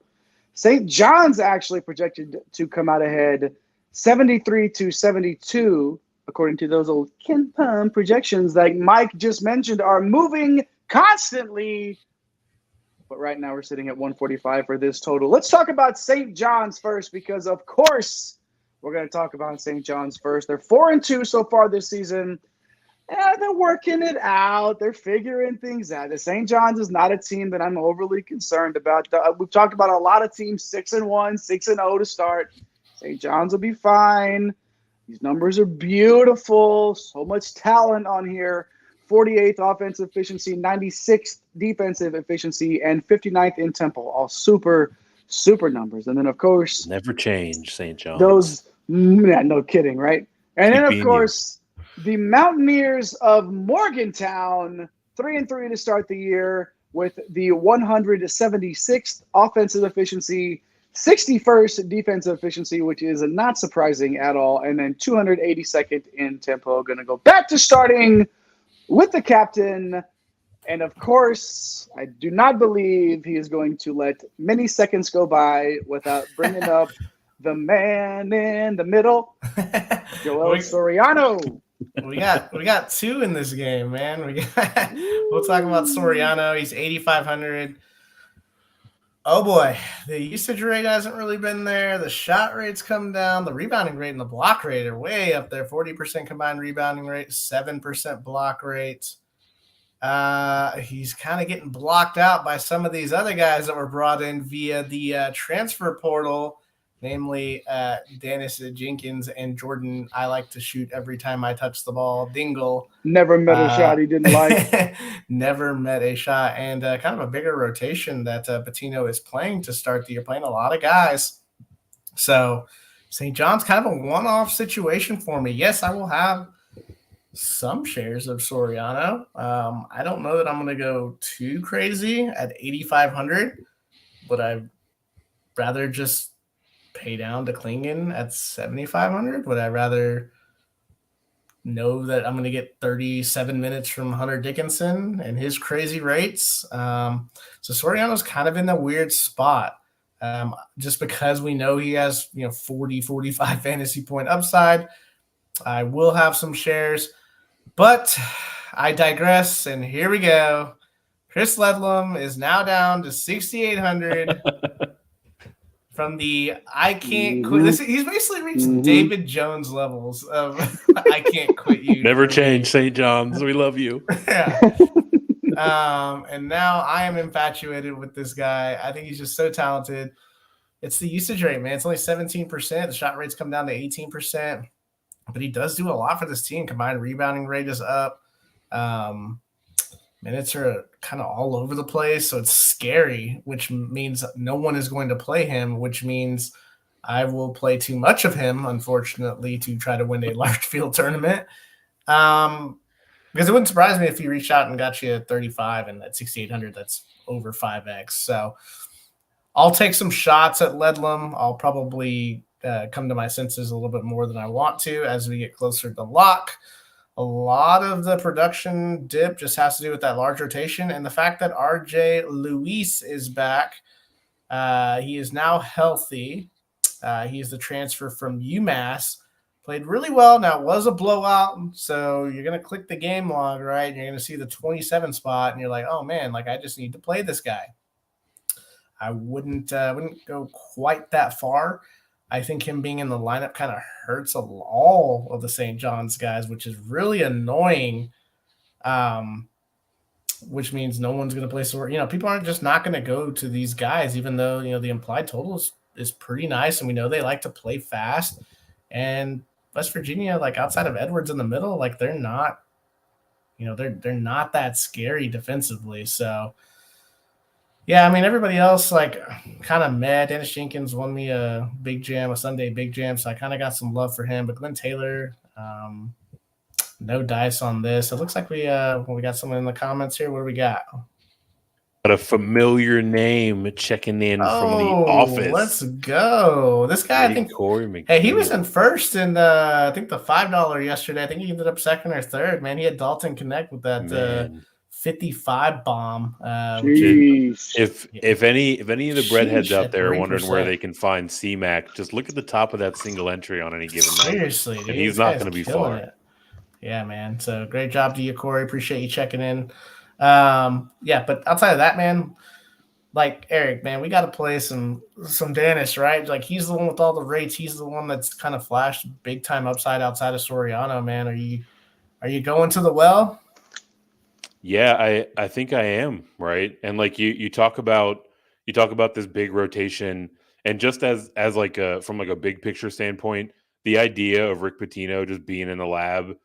St. John's actually projected to come out ahead 73-72, according to those old Ken Pom projections that Mike just mentioned are moving constantly. But right now we're sitting at 145 for this total. Let's talk about St. John's first because, of course, we're going to talk about St. John's first. They're 4-2 so far this season. Yeah, they're working it out. They're figuring things out. The St. John's is not a team that I'm overly concerned about. We've talked about a lot of teams 6-1, 6-0 to start. St. John's will be fine. These numbers are beautiful. So much talent on here. 48th offensive efficiency, 96th defensive efficiency, and 59th in tempo. All super, super numbers. And then, of course, never change, St. John's. No kidding, right? And then, of course, the Mountaineers of Morgantown, 3-3 to start the year with the 176th offensive efficiency, 61st defensive efficiency, which is not surprising at all, and then 282nd in tempo. Going to go back to starting with the captain. And, of course, I do not believe he is going to let many seconds go by without bringing up the man in the middle, Joel Soriano. We got two in this game, man. We'll talk about Soriano. He's 8,500. Oh boy, the usage rate hasn't really been there. The shot rate's come down. The rebounding rate and the block rate are way up there. 40% combined rebounding rate, 7% block rate. He's kind of getting blocked out by some of these other guys that were brought in via the transfer portal. Namely, Dennis Jenkins and Jordan. I like to shoot every time I touch the ball. Dingle. Never met a shot he didn't like. Never met a shot. And kind of a bigger rotation that Patino is playing to start the year, playing a lot of guys. So St. John's kind of a one-off situation for me. Yes, I will have some shares of Soriano. I don't know that I'm going to go too crazy at 8,500, but I'd rather just pay down to Klingon at 7,500? Would I rather know that I'm going to get 37 minutes from Hunter Dickinson and his crazy rates? So Soriano's kind of in a weird spot. Just because we know he has 40, 45 fantasy point upside. I will have some shares, but I digress, and here we go. Chris Ledlam is now down to 6,800. From the I can't quit. He's basically reached David Jones levels of I can't quit you. Never change, St. John's. We love you. Yeah. And now I am infatuated with this guy. I think he's just so talented. It's the usage rate, man. It's only 17%. The shot rate's come down to 18%. But he does do a lot for this team. Combined rebounding rate is up. Minutes are kind of all over the place, so it's scary, which means no one is going to play him, which means I will play too much of him, unfortunately, to try to win a large field tournament. Because it wouldn't surprise me if he reached out and got you 35, and at 6,800, that's over 5x. So I'll take some shots at Ledlam. I'll probably come to my senses a little bit more than I want to as we get closer to lock. A lot of the production dip just has to do with that large rotation and the fact that RJ Luis is back. He is now healthy. He is the transfer from UMass. Played really well. Now, it was a blowout, so you're going to click the game log, right? And you're going to see the 27 spot, and you're like, oh, man, I just need to play this guy. I wouldn't go quite that far. I think him being in the lineup kind of hurts all of the St. John's guys, which is really annoying. Which means no one's going to play Sawyer. People aren't just not going to go to these guys, even though, the implied total is pretty nice. And we know they like to play fast. And West Virginia, like outside of Edwards in the middle, like they're not, they're not that scary defensively. So, yeah, I mean, everybody else, like, kind of meh. Dennis Jenkins won me a Sunday big jam. So I kind of got some love for him. But Glenn Taylor, no dice on this. It looks like we got someone in the comments here. What do we got? Got a familiar name checking in from the office. Let's go. This guy, I think. Hey, he was in first in I think the $5 yesterday. I think he ended up second or third. Man, he had Dalton connect with that 55 bomb. If any of the breadheads out there are wondering where they can find C-Mac, just look at the top of that single entry on any given night. Seriously, and he's not going to be far. It. Yeah, man. So great job to you, Corey. Appreciate you checking in. But outside of that, man, like Eric, man, we got to play some Dennis, right? Like he's the one with all the rates. He's the one that's kind of flashed big time upside outside of Soriano, man. Are you going to the well? Yeah, I think I am, right? And like you talk about this big rotation, and just as like from like a big picture standpoint, the idea of Rick Pitino just being in the lab,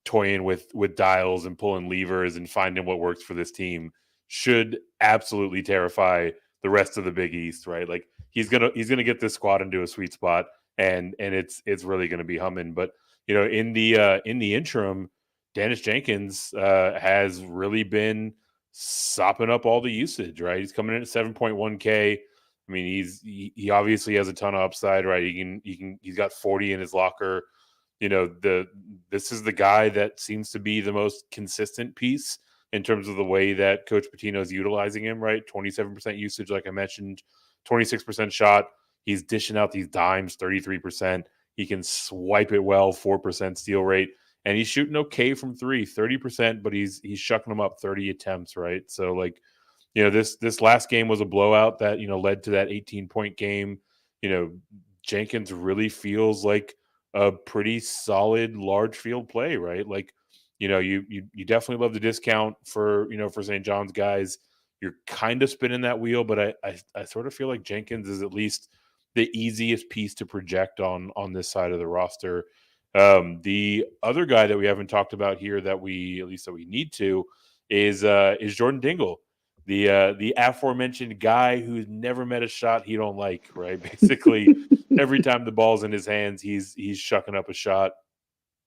toying with dials and pulling levers and finding what works for this team should absolutely terrify the rest of the Big East, right? Like he's gonna get this squad into a sweet spot, and it's really gonna be humming. But in the interim, Dennis Jenkins has really been sopping up all the usage, right? He's coming in at 7.1K. I mean, he obviously has a ton of upside, right? He's got 40 in his locker. This is the guy that seems to be the most consistent piece in terms of the way that Coach Pitino is utilizing him, right? 27% usage, like I mentioned, 26% shot. He's dishing out these dimes, 33%. He can swipe it well, 4% steal rate. And he's shooting okay from three, 30%, but he's shucking them up 30 attempts, right? So, like, this last game was a blowout that, led to that 18-point game. Jenkins really feels like a pretty solid large field play, right? Like, you definitely love the discount for St. John's guys. You're kind of spinning that wheel, but I sort of feel like Jenkins is at least the easiest piece to project on this side of the roster. The other guy that we haven't talked about here that we need to is Jordan Dingle, the aforementioned guy who's never met a shot he don't like, right? Basically, every time the ball's in his hands, he's shucking up a shot.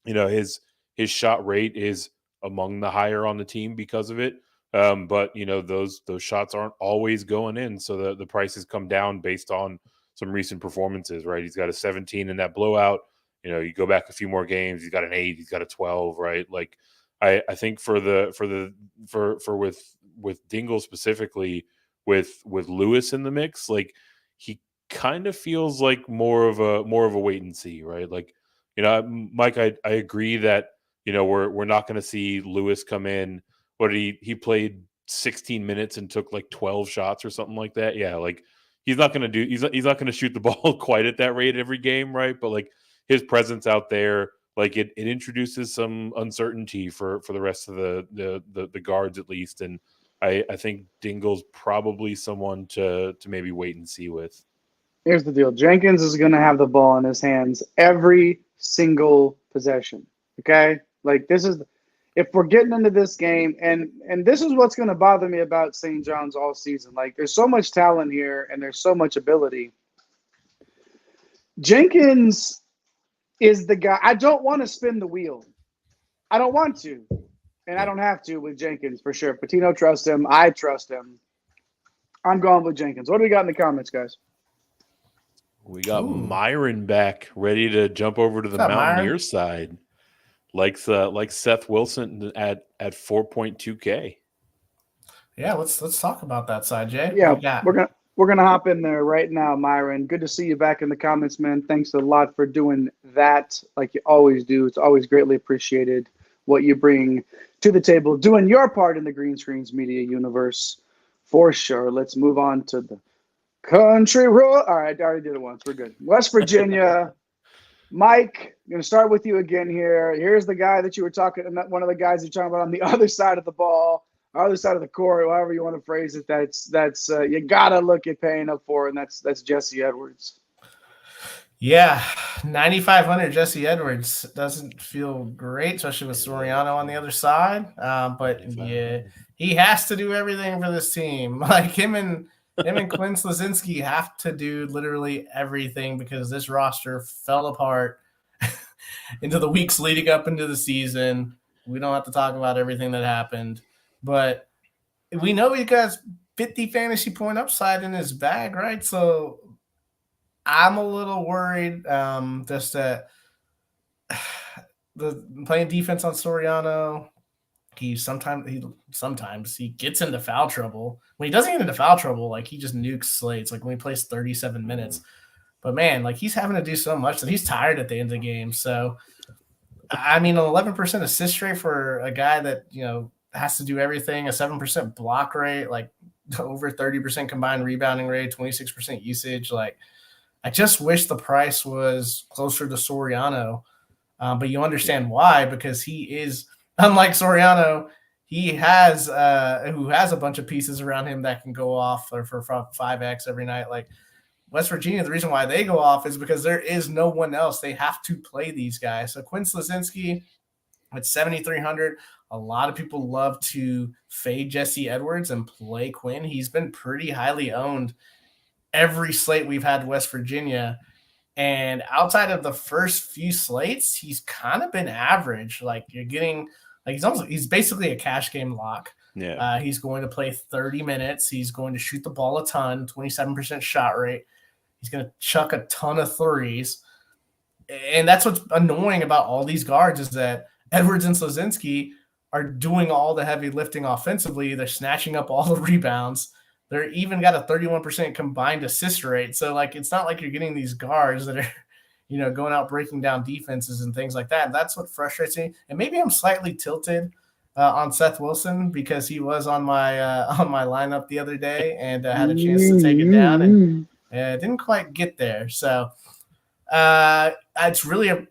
His shot rate is among the higher on the team because of it. But those shots aren't always going in, so the prices come down based on some recent performances, right? He's got a 17 in that blowout. You go back a few more games, he's got an 8, he's got a 12, right? Like I think with Dingle specifically, with Lewis in the mix, like he kind of feels like more of a wait and see, right? Like, Mike, I agree that we're not going to see Lewis come in, but he played 16 minutes and took like 12 shots or something like that. Yeah, like he's not going to shoot the ball quite at that rate every game, right? But like his presence out there, like it introduces some uncertainty for the rest of the guards at least. And I think Dingle's probably someone to maybe wait and see with. Here's the deal. Jenkins is going to have the ball in his hands every single possession. Okay? Like if we're getting into this game, and this is what's going to bother me about St. John's all season. Like there's so much talent here and there's so much ability. Jenkins is the guy. I don't want to spin the wheel. I don't want to. And I don't have to with Jenkins for sure. Pitino trusts him. I trust him. I'm going with Jenkins. What do we got in the comments, guys? We got Myron back, ready to jump over to the Mountaineers side. Like Seth Wilson at 4.2K. Yeah, let's talk about that side, Jay. Yeah, we're gonna hop in there right now, Myron. Good to see you back in the comments, man. Thanks a lot for doing that, like you always do. It's always greatly appreciated what you bring to the table, doing your part in the Green Screens media universe for sure. Let's move on to the Country road. All right, I already did it once. We're good. West Virginia. Mike, I'm going to start with you again here. Here's the guy that you were talking about, one of the guys you're talking about on the other side of the ball, other side of the court, however you want to phrase it. That's you got to look at paying up for, and that's Jesse Edwards. Yeah, 9,500 Jesse Edwards doesn't feel great, especially with Soriano on the other side. But yeah, he has to do everything for this team. Like him and Quinn Slazinski have to do literally everything because this roster fell apart into the weeks leading up into the season. We don't have to talk about everything that happened, but we know he got 50 fantasy point upside in his bag, right? So I'm a little worried just that the playing defense on Soriano, sometimes he gets into foul trouble. When he doesn't get into foul trouble, like he just nukes slates, like when he plays 37 minutes. But man, like he's having to do so much that he's tired at the end of the game. So I mean, an 11% assist rate for a guy that, you know, has to do everything, a 7% block rate, like over 30% combined rebounding rate, 26% usage. Like, I just wish the price was closer to Soriano, but you understand why, because he is, unlike Soriano, he has who has a bunch of pieces around him that can go off for 5x every night. Like West Virginia, the reason why they go off is because there is no one else. They have to play these guys. So Quinn Slazinski at 7,300. A lot of people love to fade Jesse Edwards and play Quinn. He's been pretty highly owned every slate we've had West Virginia. And outside of the first few slates, he's kind of been average. Like you're getting, like he's basically a cash game lock. Yeah. He's going to play 30 minutes. He's going to shoot the ball a ton, 27% shot rate. He's going to chuck a ton of threes. And that's what's annoying about all these guards is that Edwards and Slazinski are doing all the heavy lifting offensively. They're snatching up all the rebounds. They're even got a 31% combined assist rate. So, like, it's not like you're getting these guards that are, you know, going out breaking down defenses and things like that. And that's what frustrates me. And maybe I'm slightly tilted on Seth Wilson because he was on my lineup the other day and had a chance to take it down and didn't quite get there. So, it's really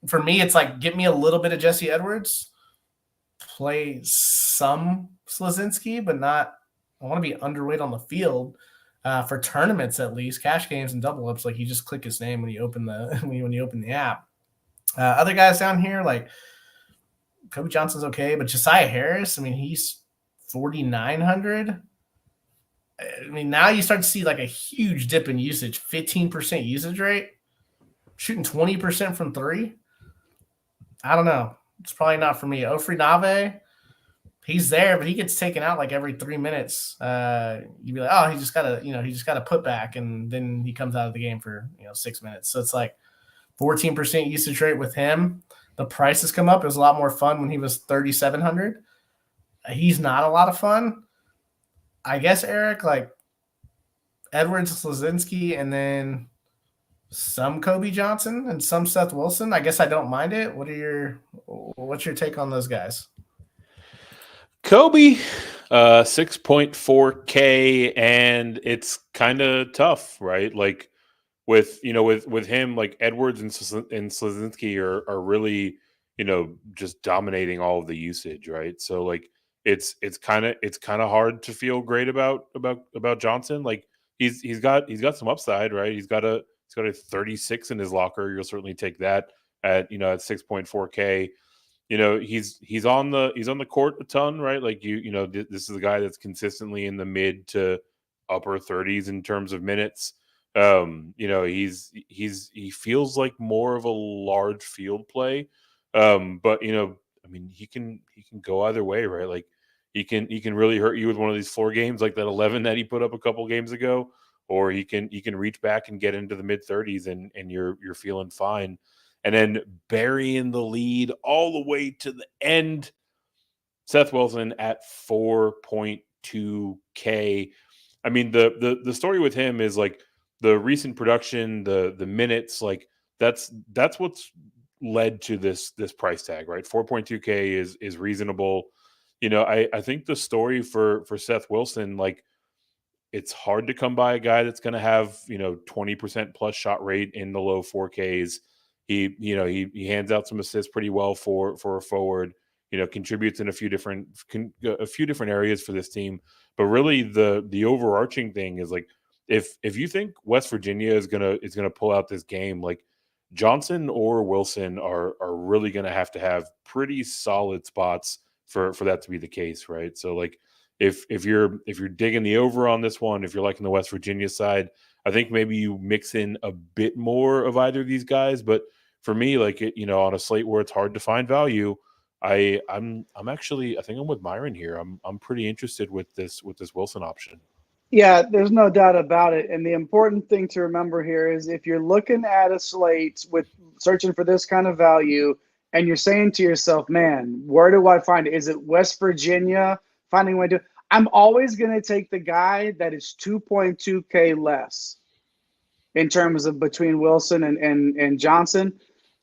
for me, it's like, get me a little bit of Jesse Edwards, play some Slazinski, but not, I want to be underweight on the field for tournaments, at least cash games and double ups. Like you just click his name when you open the, when you open the app. Other guys down here, like Kobe Johnson's okay, but Josiah Harris, I mean, he's 4,900. I mean, now you start to see like a huge dip in usage, 15% usage rate, shooting 20% from three. I don't know. It's probably not for me. Ofri Nave, he's there, but he gets taken out like every 3 minutes. You'd be like, oh, he just got to put back, and then he comes out of the game for 6 minutes. So it's like 14% usage rate with him. The price has come up. It was a lot more fun when he was 3,700. He's not a lot of fun. I guess, Eric, like Edwards, Slazinski, and then some Kobe Johnson and some Seth Wilson. I guess I don't mind it. What's your take on those guys? Kobe, 6.4K, and it's kind of tough, right? Like with him, like Edwards and Slazinski are really, just dominating all of the usage, right? So like it's kind of hard to feel great about Johnson. Like he's got some upside, right? He's got a 36 in his locker. You'll certainly take that at 6.4K. He's on the court a ton, right? Like this is a guy that's consistently in the mid to upper 30s in terms of minutes. He feels like more of a large field play. But I mean, he can go either way, right? Like he can really hurt you with one of these floor games like that 11 that he put up a couple games ago, or he can reach back and get into the mid 30s and you're feeling fine. And then burying the lead all the way to the end, Seth Wilson at 4.2K. I mean, the story with him is like the recent production, the minutes, like that's what's led to this price tag, right? 4.2K is reasonable. I think the story for Seth Wilson, like it's hard to come by a guy that's going to have 20% plus shot rate in the low 4Ks. He hands out some assists pretty well for a forward. Contributes in a few different areas for this team. But really, the overarching thing is like, if you think West Virginia is gonna pull out this game, like Johnson or Wilson are really gonna have to have pretty solid spots for that to be the case, right? So like, if you're digging the over on this one, if you're liking the West Virginia side, I think maybe you mix in a bit more of either of these guys. But for me, like on a slate where it's hard to find value, I'm actually, I think I'm with Myron here. I'm pretty interested with this Wilson option. Yeah, there's no doubt about it. And the important thing to remember here is if you're looking at a slate with searching for this kind of value and you're saying to yourself, man, where do I find it? Is it West Virginia? Finding a way to, I'm always going to take the guy that is 2.2K less in terms of between Wilson and Johnson.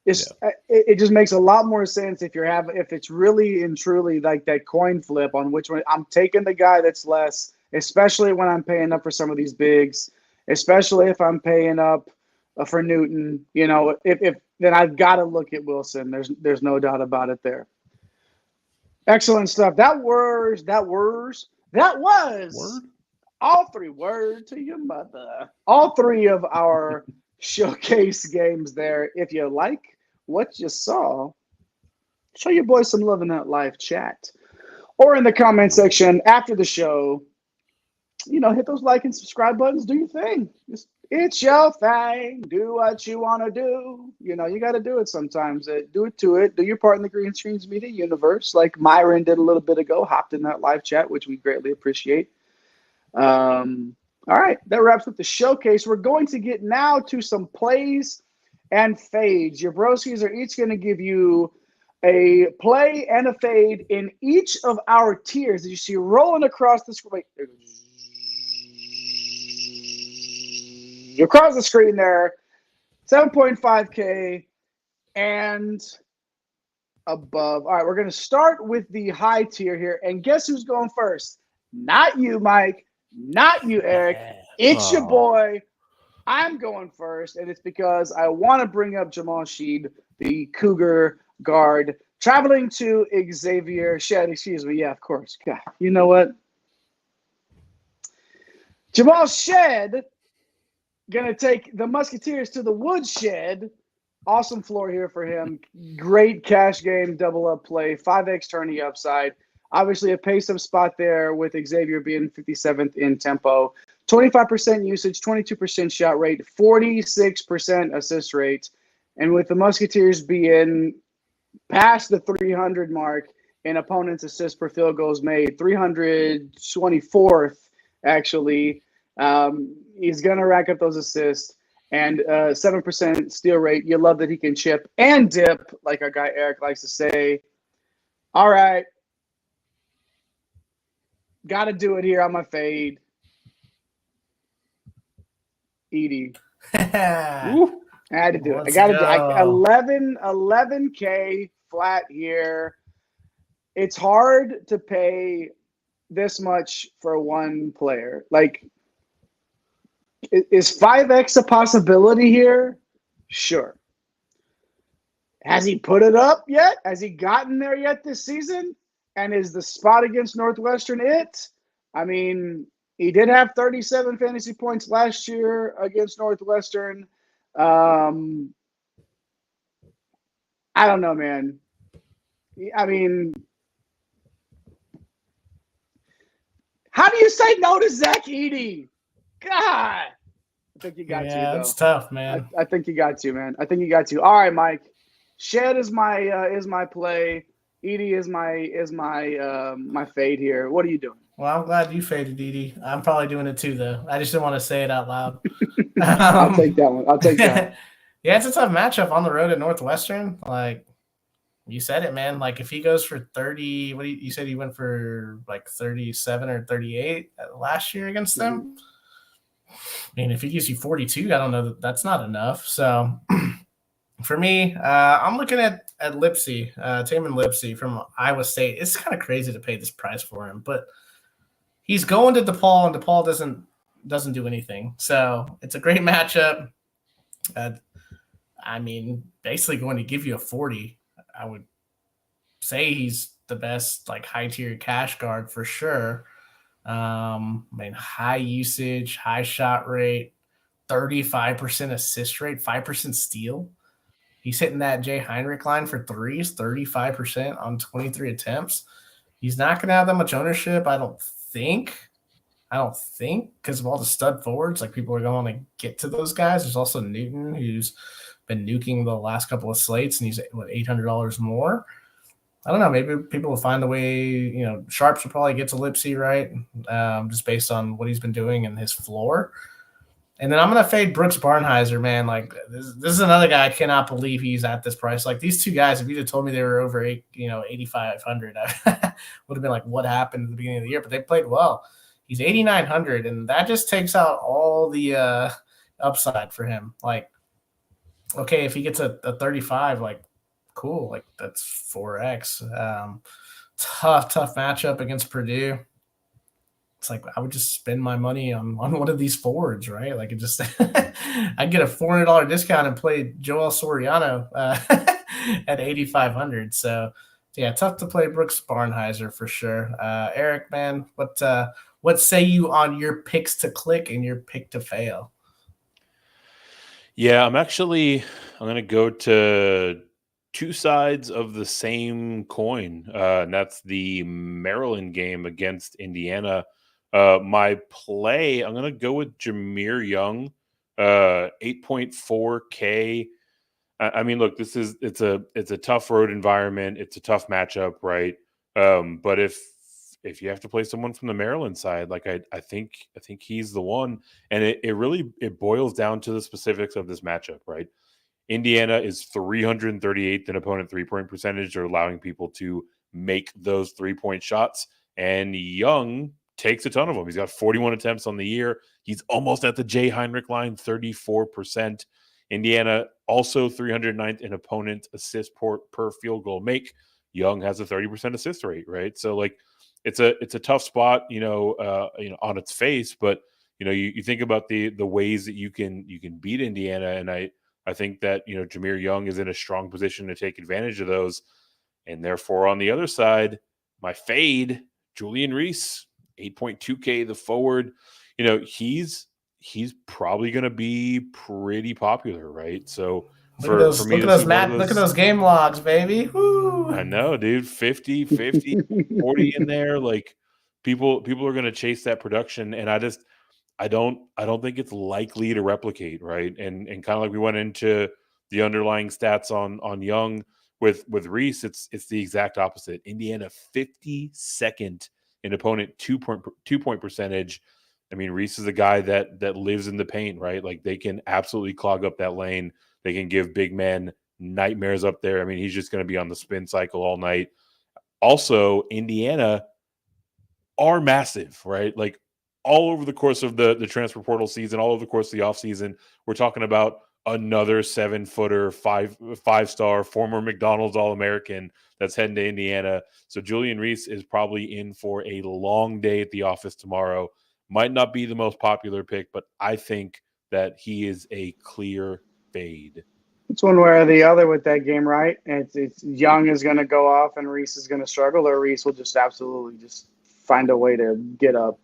It just makes a lot more sense if it's really and truly like that coin flip on which one. I'm taking the guy that's less, especially when I'm paying up for some of these bigs, especially if I'm paying up for Newton. If then I've got to look at Wilson. There's no doubt about it there. Excellent stuff. That was all three. Word to your mother. All three of our showcase games there. If you like what you saw, show your boys some love in that live chat or in the comment section after the show. Hit those like and subscribe buttons. Do your thing. It's your thing. Do what you want to do. You got to do it sometimes. Do it to it. Do your part in the Green Screens Media universe, like Myron did a little bit ago. Hopped in that live chat, which we greatly appreciate. All right, that wraps up the showcase. We're going to get now to some plays and fades. Your broskies are each going to give you a play and a fade in each of our tiers that you see rolling across the screen. Across the screen there, 7.5K and above. All right, we're going to start with the high tier here. And guess who's going first? Not you, Mike. Not you, Eric. It's your boy. I'm going first, and it's because I want to bring up Jamal Sheed, the Cougar guard, traveling to Xavier Shed. Excuse me. Yeah, of course. God, you know what? Jamal Shed going to take the Musketeers to the Woodshed. Awesome floor here for him. Great cash game, double up play, 5x tourney upside. Obviously, a pace-up spot there with Xavier being 57th in tempo. 25% usage, 22% shot rate, 46% assist rate. And with the Musketeers being past the 300 mark in opponents' assists per field goals made, 324th, actually, he's going to rack up those assists. And 7% steal rate. You love that he can chip and dip, like our guy Eric likes to say. All right. Got to do it here on my fade. Edie. I had to do it. I got to do it. 11K flat here. It's hard to pay this much for one player. Like, is 5X a possibility here? Sure. Has he put it up yet? Has he gotten there yet this season? And is the spot against Northwestern it? I mean, he did have 37 fantasy points last year against Northwestern. I don't know, man. I mean, how do you say no to Zach Edey? God. I think you got to, though. Yeah, it's tough, man. I think you got to, man. I think you got to. All right, Mike. Shed is my play. Edie is my fade here. What are you doing? Well, I'm glad you faded Edie. I'm probably doing it too, though. I just didn't want to say it out loud. I'll take that one. I'll take that. Yeah, it's a tough matchup on the road at Northwestern. Like, you said it, man. Like, if he goes for 30, you said he went for like 37 or 38 last year against them. I mean, if he gives you 42, I don't know that's not enough. So for me, I'm looking at Lipsy, Taman Lipsy from Iowa State. It's kind of crazy to pay this price for him, but he's going to DePaul, and DePaul doesn't doesn't do anything. So it's a great matchup. I mean, basically going to give you a 40. I would say he's the best like high tier cash guard for sure. I mean, high usage, high shot rate, 35% assist rate, 5% steal. He's hitting that Jay Heinrich line for threes, 35% on 23 attempts. He's not going to have that much ownership, I don't think, because of all the stud forwards. Like, people are going to get to those guys. There's also Newton, who's been nuking the last couple of slates, and he's $800 more. I don't know. Maybe people will find a way. Sharps will probably get to Lipsy, right? Just based on what he's been doing and his floor. And then I'm going to fade Brooks Barnheiser, man. Like, this is another guy I cannot believe he's at this price. Like, these two guys, if you'd have told me they were over 8,500, I would have been like, what happened at the beginning of the year? But they played well. He's 8,900, and that just takes out all the upside for him. Like, okay, if he gets a 35, like, cool. Like, that's 4x. Tough matchup against Purdue. It's like, I would just spend my money on one of these forwards, right? Like, it just I'd get a $400 discount and play Joel Soriano at 8,500. So yeah, tough to play Brooks Barnheiser for sure. Eric, man, what say you on your picks to click and your pick to fail? Yeah, I'm going to go to two sides of the same coin, and that's the Maryland game against Indiana. My play, I'm going to go with Jahmir Young, 8.4K. I mean, look, it's a tough road environment. It's a tough matchup, right? But if you have to play someone from the Maryland side, like I think he's the one. And it really boils down to the specifics of this matchup, right? Indiana is 338th in opponent 3-point percentage, or allowing people to make those 3-point shots. And Young takes a ton of them. He's got 41 attempts on the year. He's almost at the Jay Heinrich line, 34%. Indiana also 309th in opponent assist per field goal make. Young has a 30% assist rate, right? So like, it's a tough spot, on its face. But you think about the ways that you can beat Indiana, and I think that Jahmir Young is in a strong position to take advantage of those. And therefore, on the other side, my fade, Julian Reese, 8.2K, the forward. He's probably going to be pretty popular, right? So look at those game logs, baby. Woo. I know, dude. 50, 40 in there. Like, people are going to chase that production, and I don't think it's likely to replicate, right? And kind of like we went into the underlying stats on Young with Reese, it's the exact opposite. Indiana 52nd in opponent 2-point percentage. I mean, Reese is a guy that lives in the paint, right? Like, they can absolutely clog up that lane. They can give big men nightmares up there. I mean, he's just going to be on the spin cycle all night. Also, Indiana are massive, right? Like, all over the course of the transfer portal season, all over the course of the offseason, we're talking about another 7-footer, five-star, former McDonald's All-American that's heading to Indiana. So Julian Reese is probably in for a long day at the office tomorrow. Might not be the most popular pick, but I think that he is a clear fade. It's one way or the other with that game, right? It's Young is going to go off and Reese is going to struggle, or Reese will just absolutely just find a way to get up,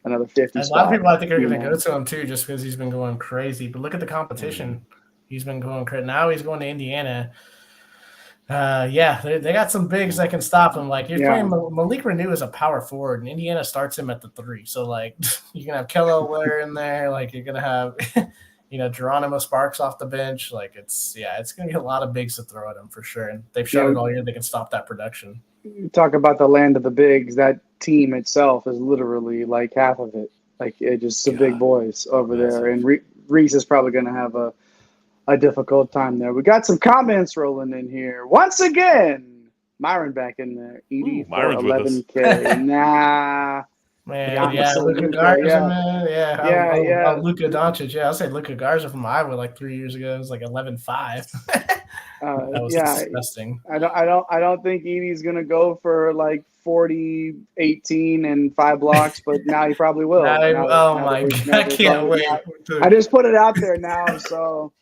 another 50 spot. A lot of people I think are going to go to him too, just because he's been going crazy. But look at the competition. He's been going crazy. Now he's going to Indiana. They got some bigs that can stop him. Like, you're playing Malik Renew as a power forward, and Indiana starts him at the 3. So, like, you're going to have Kello Ware in there. Like, you're going to have, Geronimo Sparks off the bench. Like, it's going to be a lot of bigs to throw at him for sure. And they've shown it all year they can stop that production. You talk about the land of the bigs. That team itself is literally like half of it. Like, it's just some big boys over there. And Reese is probably going to have a difficult time there. We got some comments rolling in here. Once again, Myron back in there. Edie for 11K. Nah. Man, Luka Garza. Luka Doncic. Yeah, I'll say Luka Garza from Iowa like 3 years ago. It was like 11.5. That was Yeah, disgusting. I don't think Edie's gonna go for like 40, 18, and 5 blocks, but now he probably will. Oh my god, I can't wait. I just put it out there now, so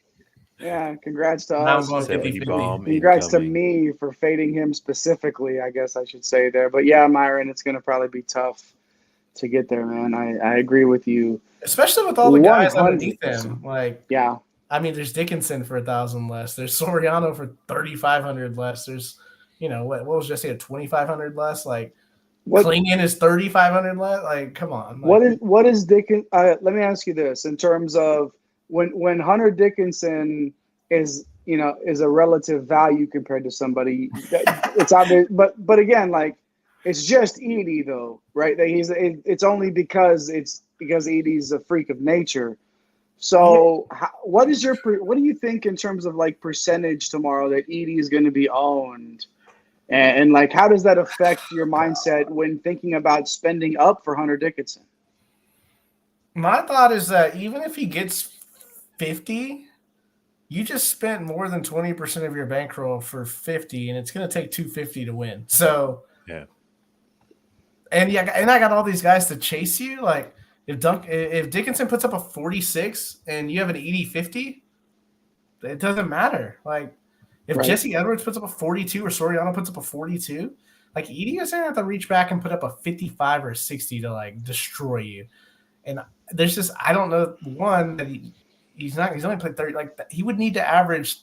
yeah, congrats to Now us. I'm going 50-50. Congrats to me for fading him specifically, I guess I should say there. But yeah, Myron, it's gonna probably be tough to get there, man. I agree with you. Especially with all the guys 100%. underneath him. Like, yeah. I mean, there's Dickinson for 1,000 less. There's Soriano for 3,500 less. There's, what was just here, 2,500 less. Like, Klingon is 3,500 less. Like, come on. Like, what is Dickinson? Let me ask you this: in terms of when Hunter Dickinson is a relative value compared to somebody, it's obvious. But again, like, it's just Edie though, right? It's only because Edie's a freak of nature. So what do you think in terms of like percentage tomorrow that Edie is going to be owned, and like how does that affect your mindset when thinking about spending up for Hunter Dickinson? My thought is that even if he gets 50, you just spent more than 20% of your bankroll for 50, and it's going to take 250 to win. So yeah, and I got all these guys to chase you, like. If Dickinson puts up a 46 and you have an 50, it doesn't matter. Like, if Jesse Edwards puts up a 42 or Soriano puts up a 42, like, Edie is going to have to reach back and put up a 55 or 60 to, like, destroy you. And there's just, I don't know, one, that he's only played 30. Like, he would need to average,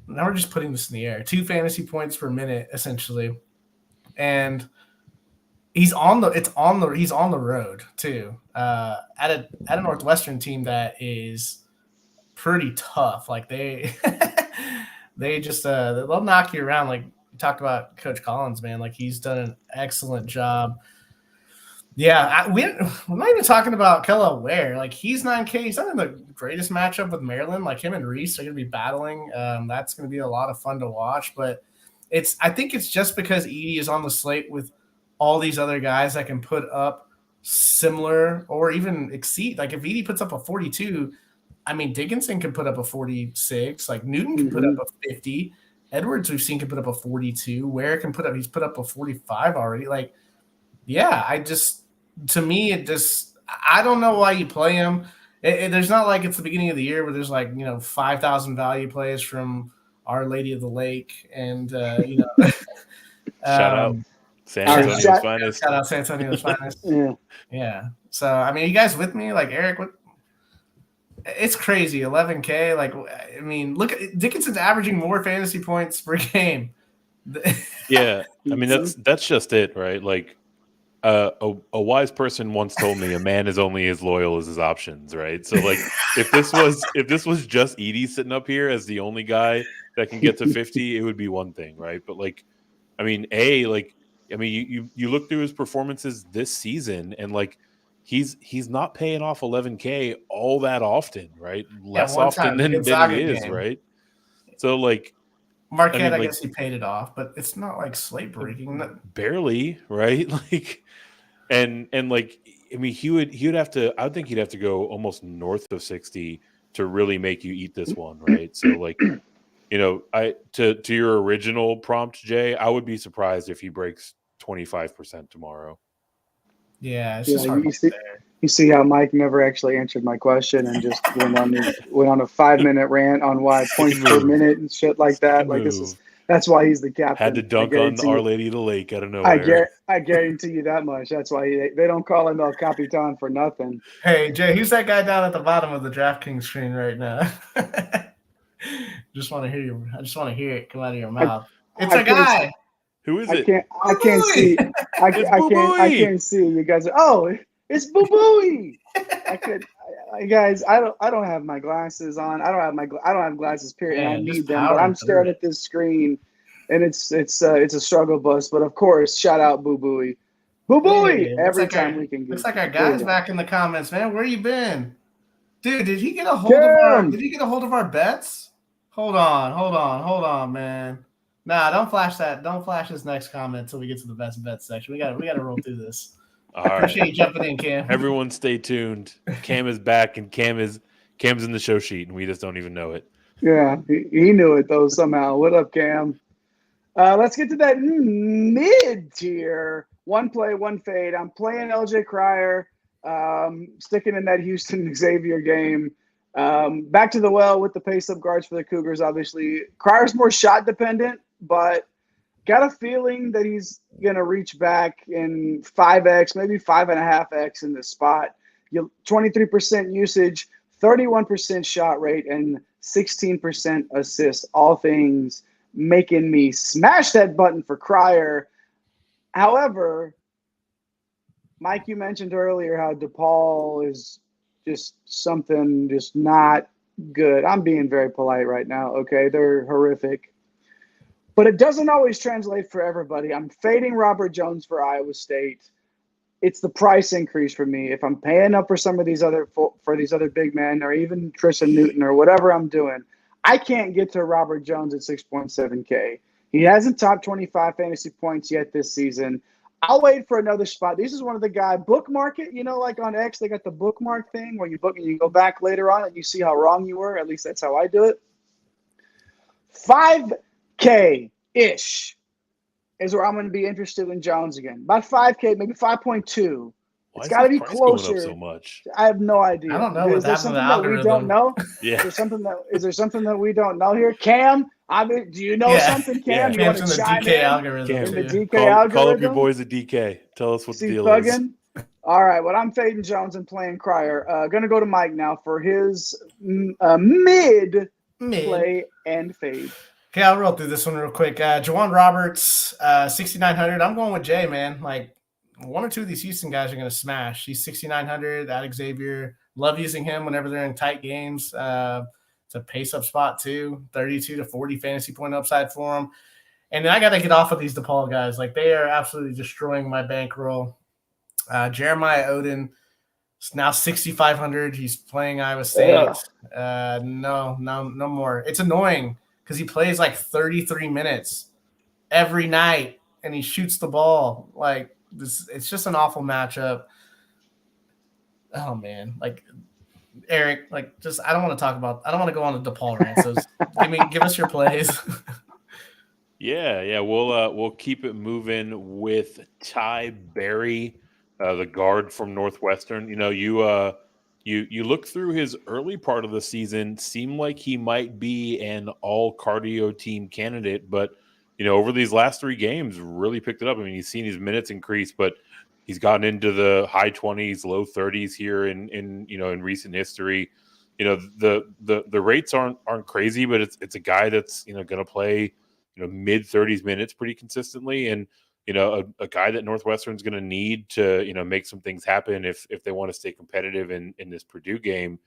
now we're just putting this in the air, 2 fantasy points per minute, essentially. And he's on the road too, at a Northwestern team that is pretty tough. Like they just they'll knock you around. Like you talked about Coach Collins, man. Like he's done an excellent job. Yeah, we're not even talking about Kella Ware. Like he's 9K. He's not in the greatest matchup with Maryland. Like him and Reese are going to be battling. That's going to be a lot of fun to watch. But I think it's just because Edie is on the slate with all these other guys that can put up similar or even exceed. Like if Edie puts up a 42, I mean, Dickinson can put up a 46. Like Newton can put up a 50. Edwards we've seen can put up a 42. Ware can he's put up a 45 already. Like, yeah, I don't know why you play him. There's not like it's the beginning of the year where there's like, 5,000 value plays from Our Lady of the Lake and, shout out. San Antonio's finest. Shout out San Antonio's finest. Yeah. So, I mean, are you guys with me? Like, Eric, it's crazy. 11K. Like, I mean, look, Dickinson's averaging more fantasy points per game. Yeah. I mean, that's just it, right? Like, a wise person once told me a man is only as loyal as his options, right? So, like, if this was just Edie sitting up here as the only guy that can get to 50, it would be one thing, right? But, like, I mean, you look through his performances this season, and like he's not paying off 11K all that often, right? Less often than he is, right? So like Marquette, I guess he paid it off, but it's not like slate breaking. Barely, right? Like, and like I mean, he would have to. I would think he'd have to go almost north of 60 to really make you eat this one, right? So like. To your original prompt, Jay, I would be surprised if he breaks 25% tomorrow. Yeah, it's just hard. You see how Mike never actually answered my question and just went on a 5-minute rant on why points per minute and shit like that. Like that's why he's the captain. Had to dunk on Our Lady of the Lake out of nowhere. I guarantee you that much. That's why they don't call him El Capitan for nothing. Hey Jay, who's that guy down at the bottom of the DraftKings screen right now? I just want to hear it come out of your mouth. It's a guy. Who is it? I can't see. I can't see. You guys it's Boo Booey. Guys, I don't have my glasses on. I don't have glasses, period. Man, I need them, but I'm staring at this screen and it's a struggle bus. But of course, shout out Boo Booey. Boo Booey every time we can get. Looks like our guy's back in the comments, man. Where you been? Dude, did he get a hold of our bets? Hold on, man. Nah, don't flash that. Don't flash this next comment until we get to the best bets section. We got to roll through this. All right. Appreciate you jumping in, Cam. Everyone stay tuned. Cam is back, and Cam's in the show sheet, and we just don't even know it. Yeah, he knew it though somehow. What up, Cam? Let's get to that mid tier. One play, one fade. I'm playing LJ Cryer, sticking in that Houston Xavier game. Back to the well with the pace-up guards for the Cougars, obviously. Cryer's more shot dependent, but got a feeling that he's going to reach back in 5x, maybe 5.5x in this spot. 23% usage, 31% shot rate, and 16% assists. All things making me smash that button for Cryer. However, Mike, you mentioned earlier how DePaul is just something just not good. I'm being very polite right now, okay? They're horrific. But it doesn't always translate for everybody. I'm fading Robert Jones for Iowa State. It's the price increase for me. If I'm paying up for some of these other big men, or even Tristan Newton, or whatever I'm doing, I can't get to Robert Jones at 6.7K. He hasn't topped 25 fantasy points yet this season. I'll wait for another spot. This is one of the guy bookmark it. You know, like on X, they got the bookmark thing where you book and you go back later on and you see how wrong you were. At least that's how I do it. 5K-ish is where I'm going to be interested in Jones again. About 5K, maybe 5.2. It's got to be closer. Going up so much? I have no idea. I don't know. Is there something that we don't know? Yeah. Is there something that we don't know here? Cam, do you know something, Cam? Yeah. Cam's in the DK algorithm. In the DK call algorithm? Call up your boys at DK. Tell us what the deal is. All right. Well, I'm fading Jones and playing Cryer. Going to go to Mike now for his mid play and fade. Okay, I'll roll through this one real quick. Juwan Roberts, 6,900. I'm going with Jay, man. Like, one or two of these Houston guys are going to smash. He's 6,900 at Xavier. Love using him whenever they're in tight games. It's a pace-up spot, too. 32 to 40 fantasy point upside for him. And then I got to get off of these DePaul guys. Like, they are absolutely destroying my bankroll. Jeremiah Oden is now 6,500. He's playing Iowa State. No more. It's annoying because he plays like 33 minutes every night, and he shoots the ball. Like, it's just an awful matchup. Oh man, like Eric, like just I don't want to go on a DePaul rant. So give us your plays. Yeah, we'll keep it moving with Ty Berry, the guard from Northwestern. You know, you look through his early part of the season, seemed like he might be an all cardio team candidate, but you know, over these last 3 games, really picked it up. I mean, he's seen his minutes increase, but he's gotten into the high 20s, low 30s here in recent history. You know, the rates aren't crazy, but it's a guy that's going to play mid 30s minutes pretty consistently, and a guy that Northwestern's going to need to make some things happen if they want to stay competitive in this Purdue game.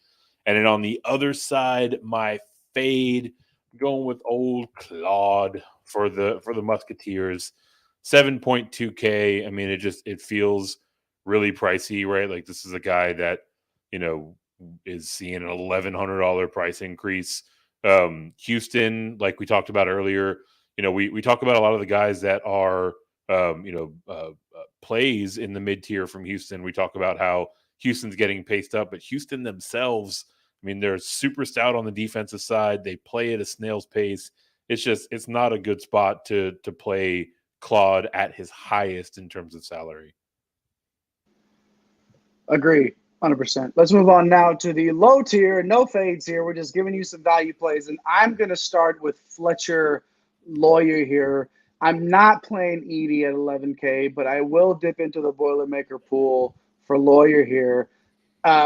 And then on the other side, my fade, going with old Claude for the Musketeers, 7.2K. I mean, it feels really pricey, right? Like, this is a guy that is seeing an $1,100 price increase. Houston, like we talked about earlier, we talk about a lot of the guys that are plays in the mid tier from Houston. We talk about how Houston's getting paced up, but Houston themselves, I mean, they're super stout on the defensive side. They play at a snail's pace. It's not a good spot to play Claude at his highest in terms of salary. Agree, 100%. Let's move on now to the low tier. No fades here. We're just giving you some value plays, and I'm going to start with Fletcher Lawyer here. I'm not playing Edie at 11K, but I will dip into the Boilermaker pool for Lawyer here,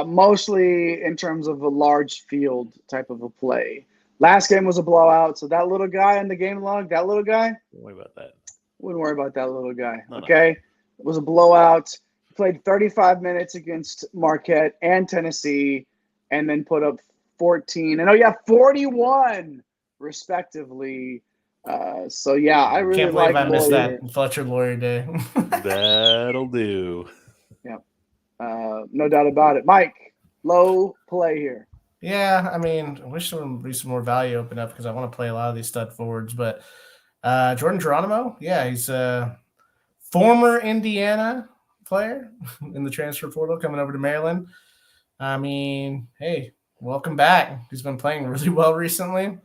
mostly in terms of a large field type of a play. Last game was a blowout, so that little guy in the game log, that little guy, Don't worry about that. Wouldn't worry about that little guy, No. okay? It was a blowout. Played 35 minutes against Marquette and Tennessee, and then put up 14. And 41 respectively. So yeah, I really can't believe like I missed Lawyer. that Fletcher Lawyer day. That'll do. Yeah, no doubt about it. Mike, low play here. Yeah, I mean, I wish there would be some more value open up because I want to play a lot of these stud forwards. But Jordan Geronimo, yeah, he's a former Indiana player in the transfer portal coming over to Maryland. I mean, hey, welcome back. He's been playing really well recently.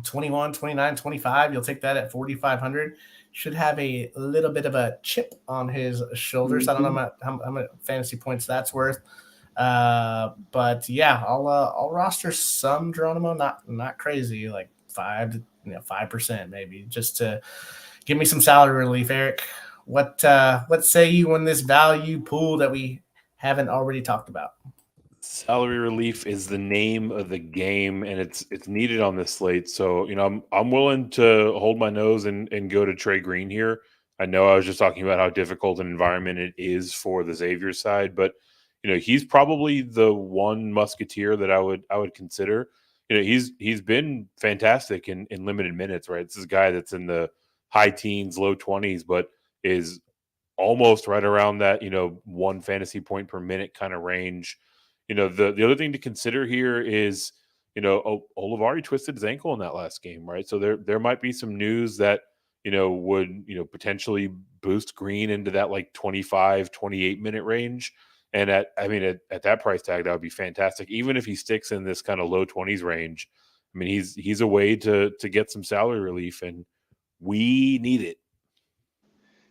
21, 29, 25. You'll take that at 4,500. Should have a little bit of a chip on his shoulder. So I don't know how many fantasy points that's worth. But yeah, I'll roster some Geronimo, not crazy, like 5% maybe, just to give me some salary relief. Eric, what say you on this value pool that we haven't already talked about? Salary relief is the name of the game, and it's needed on this slate. So, I'm willing to hold my nose and go to Trey Green here. I know I was just talking about how difficult an environment it is for the Xavier side, but he's probably the one musketeer that I would consider. He's been fantastic in limited minutes, right? This is a guy that's in the high teens, low 20s, but is almost right around that, 1 fantasy point per minute kind of range. The other thing to consider here is, Olivari twisted his ankle in that last game, right? So there might be some news that, would, potentially boost Green into that like 25, 28 minute range. And at that price tag, that would be fantastic. Even if he sticks in this kind of low 20s range, I mean, he's a way to get some salary relief, and we need it.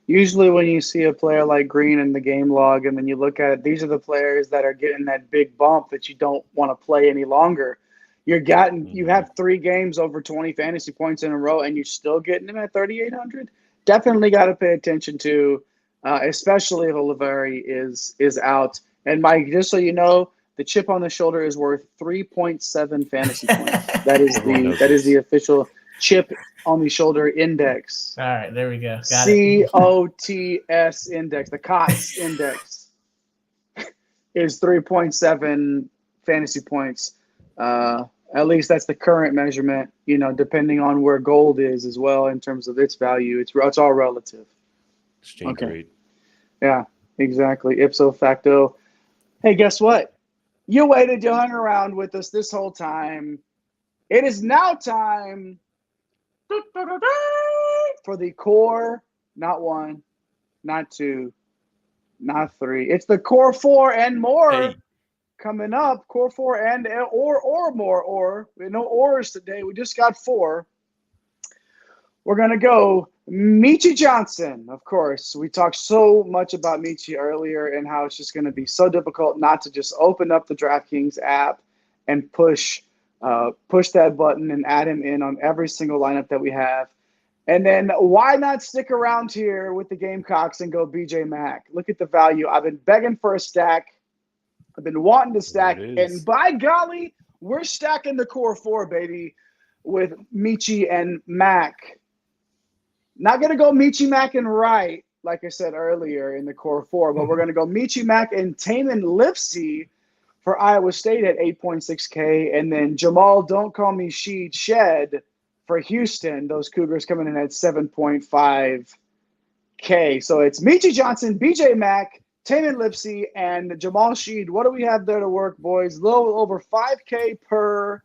Usually when you see a player like Green in the game log and then you look at it, these are the players that are getting that big bump that you don't want to play any longer. You have 3 games over 20 fantasy points in a row and you're still getting them at 3,800. Definitely got to pay attention to, especially if Olivari is out. And Mike, just so you know, the chip on the shoulder is worth 3.7 fantasy points. That is the official chip on the shoulder index. All right, there we go. Got COTS index, the COTS index is 3.7 fantasy points. At least that's the current measurement, depending on where gold is as well in terms of its value. It's all relative. Exchange rate. Yeah, exactly. Ipso facto. Hey, guess what? You waited, you hung around with us this whole time. It is now time for the core, not 1, not 2, not 3. It's the Core 4 and more coming up. Core 4 and or more. No ors today. We just got 4. We're going to go Michi Johnson, of course. We talked so much about Michi earlier and how it's just going to be so difficult not to just open up the DraftKings app and push that button and add him in on every single lineup that we have. And then why not stick around here with the Gamecocks and go BJ Mack? Look at the value. I've been begging for a stack. I've been wanting to stack. And by golly, we're stacking the Core 4, baby, with Michi and Mack. Not going to go Michi, Mack, and Wright, like I said earlier in the Core 4, but we're going to go Michi, Mack, and Taman Lipsey for Iowa State at 8.6K, and then Jamal, don't call me Shed for Houston. Those Cougars coming in at 7.5K. So it's Michi Johnson, BJ Mack, Taman Lipsey, and Jamal Sheed. What do we have there to work, boys? A little over 5K per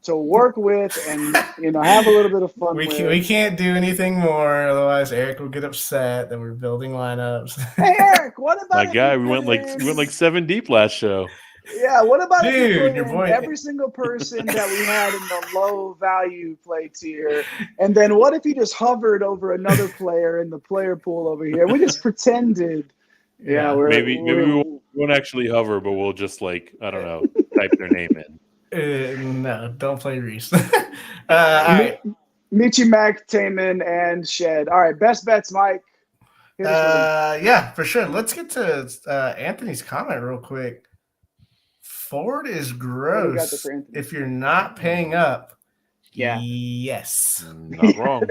to work with and have a little bit of fun with. We can't do anything more, otherwise Eric will get upset that we're building lineups. Hey Eric, what about my guy? We went like 7 deep last show. Yeah, what about Dude, your boy, every single person that we had in the low value play tier, and then what if he just hovered over another player in the player pool over here? We just pretended. Yeah, maybe we won't actually hover, but we'll just type their name in. No, don't play Reese. All right. Michi, Mack, Taman, and Shed. All right, best bets, Mike. Yeah, for sure. Let's get to Anthony's comment real quick. Ford is gross if you're not paying up. Yeah. Yes. Not wrong.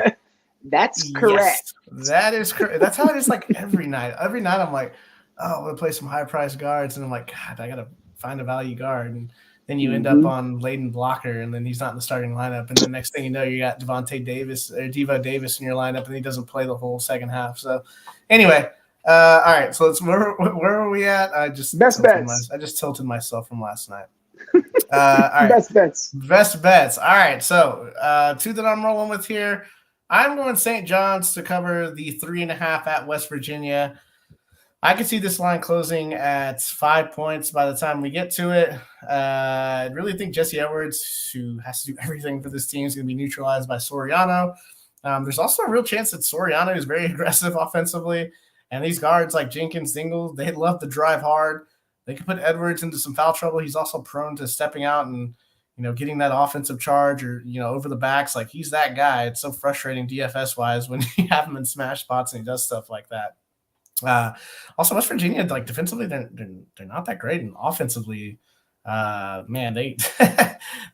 That's correct. Yes, that is correct. That's how it is like every night. Every night I'm like, oh, I'm going to play some high-priced guards. And I'm like, God, I got to find a value guard. And then you end up on Layden Blocker, and then he's not in the starting lineup. And the next thing you know, you got Devo Davis in your lineup, and he doesn't play the whole second half. So anyway, all right. So where are we at? I just tilted myself from last night. All right. Best bets. Best bets. All right. So 2 that I'm rolling with here. I'm going St. John's to cover the 3.5 at West Virginia. I could see this line closing at 5 points by the time we get to it. I really think Jesse Edwards, who has to do everything for this team, is going to be neutralized by Soriano. There's also a real chance that Soriano is very aggressive offensively. And these guards like Jenkins, Dingles, they love to drive hard. They could put Edwards into some foul trouble. He's also prone to stepping out and, getting that offensive charge or, over the backs. Like, he's that guy. It's so frustrating DFS-wise when you have him in smash spots and he does stuff like that. Also, West Virginia, like, defensively, they're not that great, and offensively, man, they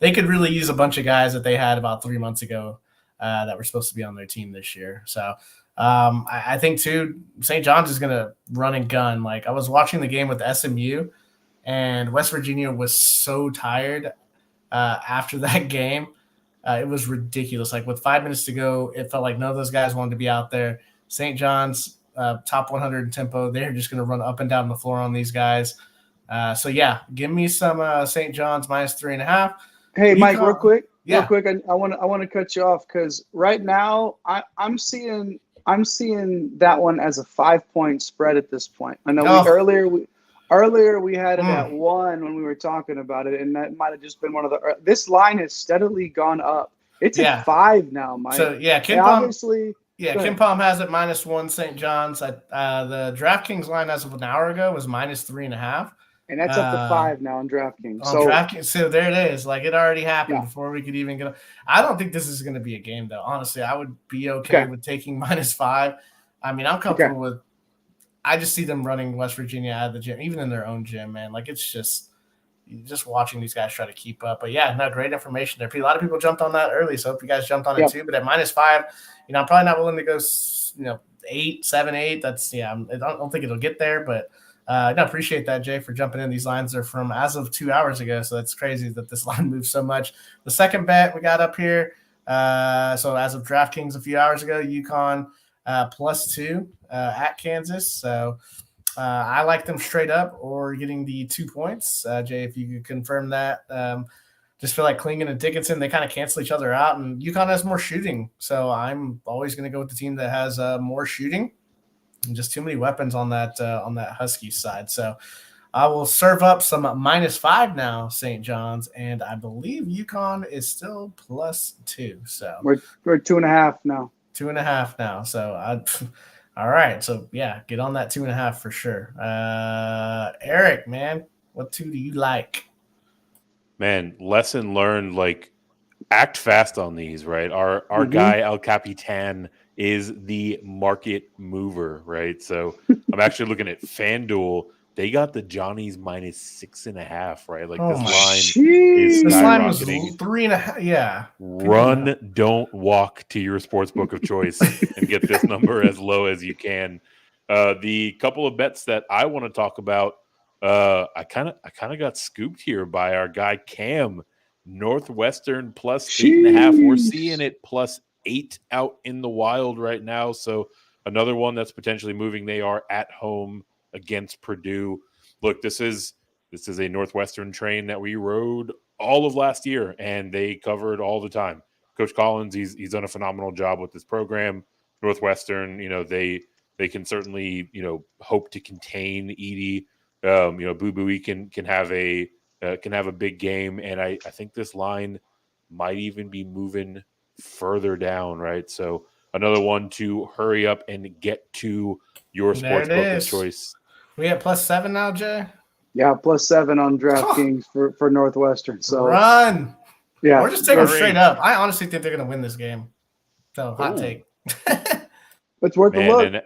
they could really use a bunch of guys that they had about 3 months ago that were supposed to be on their team this year. So I think too, St. John's is going to run and gun. Like, I was watching the game with SMU, and West Virginia was so tired after that game. It was ridiculous. Like, with 5 minutes to go, it felt like none of those guys wanted to be out there. St. John's, top 100 in tempo. They're just going to run up and down the floor on these guys. So yeah, give me some St. John's -3.5. Hey, UConn, Mike, real quick. Yeah. I want to cut you off because right now I'm seeing that one as a 5-point spread at this point. I know earlier we had it at 1 when we were talking about it, and that might have just been one of the. This line has steadily gone up. It's at 5 now, Mike. So yeah, Kim Palm has it -1 St. John's. The DraftKings line as of an hour ago was -3.5. And that's up to 5 now on DraftKings. So there it is. Like, it already happened before we could even get. I don't think this is going to be a game, though. Honestly, I would be okay with taking -5. I mean, I'm comfortable with. I just see them running West Virginia out of the gym, even in their own gym, man. Like, it's just watching these guys try to keep up. But yeah, no, great information there. A lot of people jumped on that early, so hope you guys jumped on it too. But at -5, I'm probably not willing to go, 8, 7, 8. That's I don't think it'll get there, but. I appreciate that, Jay, for jumping in. These lines are from as of 2 hours ago, so that's crazy that this line moves so much. The second bet we got up here, so as of DraftKings a few hours ago, UConn +2 at Kansas. So I like them straight up or getting the 2 points. Jay, if you could confirm that. Just feel like Klingon and Dickinson, they kind of cancel each other out, and UConn has more shooting. So I'm always going to go with the team that has more shooting. And just too many weapons on that Huskies side. So I will serve up some -5 now, St. John's, and I believe UConn is still +2. So we're 2.5 now. 2.5 now. So all right. So yeah, get on that 2.5 for sure. Eric, man, what 2 do you like? Man, lesson learned. Like, act fast on these, right? Our guy El Capitan is the market mover, right? So I'm actually looking at FanDuel. They got the Johnnies -6.5, right? Like, this line was 3.5. Yeah. Run, don't walk to your sportsbook of choice and get this number as low as you can. The couple of bets that I want to talk about, I kind of got scooped here by our guy Cam. Northwestern +8.5. We're seeing it +8 out in the wild right now. So another one that's potentially moving. They are at home against Purdue. Look, this is a Northwestern train that we rode all of last year, and they covered all the time. Coach Collins, he's done a phenomenal job with this program. Northwestern, they can certainly hope to contain Edie. Boo Booey can have a big game, and I think this line might even be moving further down, right? So another one to hurry up and get to your sportsbook of choice. We at +7 now, Jay? Yeah, +7 on DraftKings for Northwestern. So run. Yeah. We're just taking them straight up. I honestly think they're going to win this game. So hot take. It's worth a look. And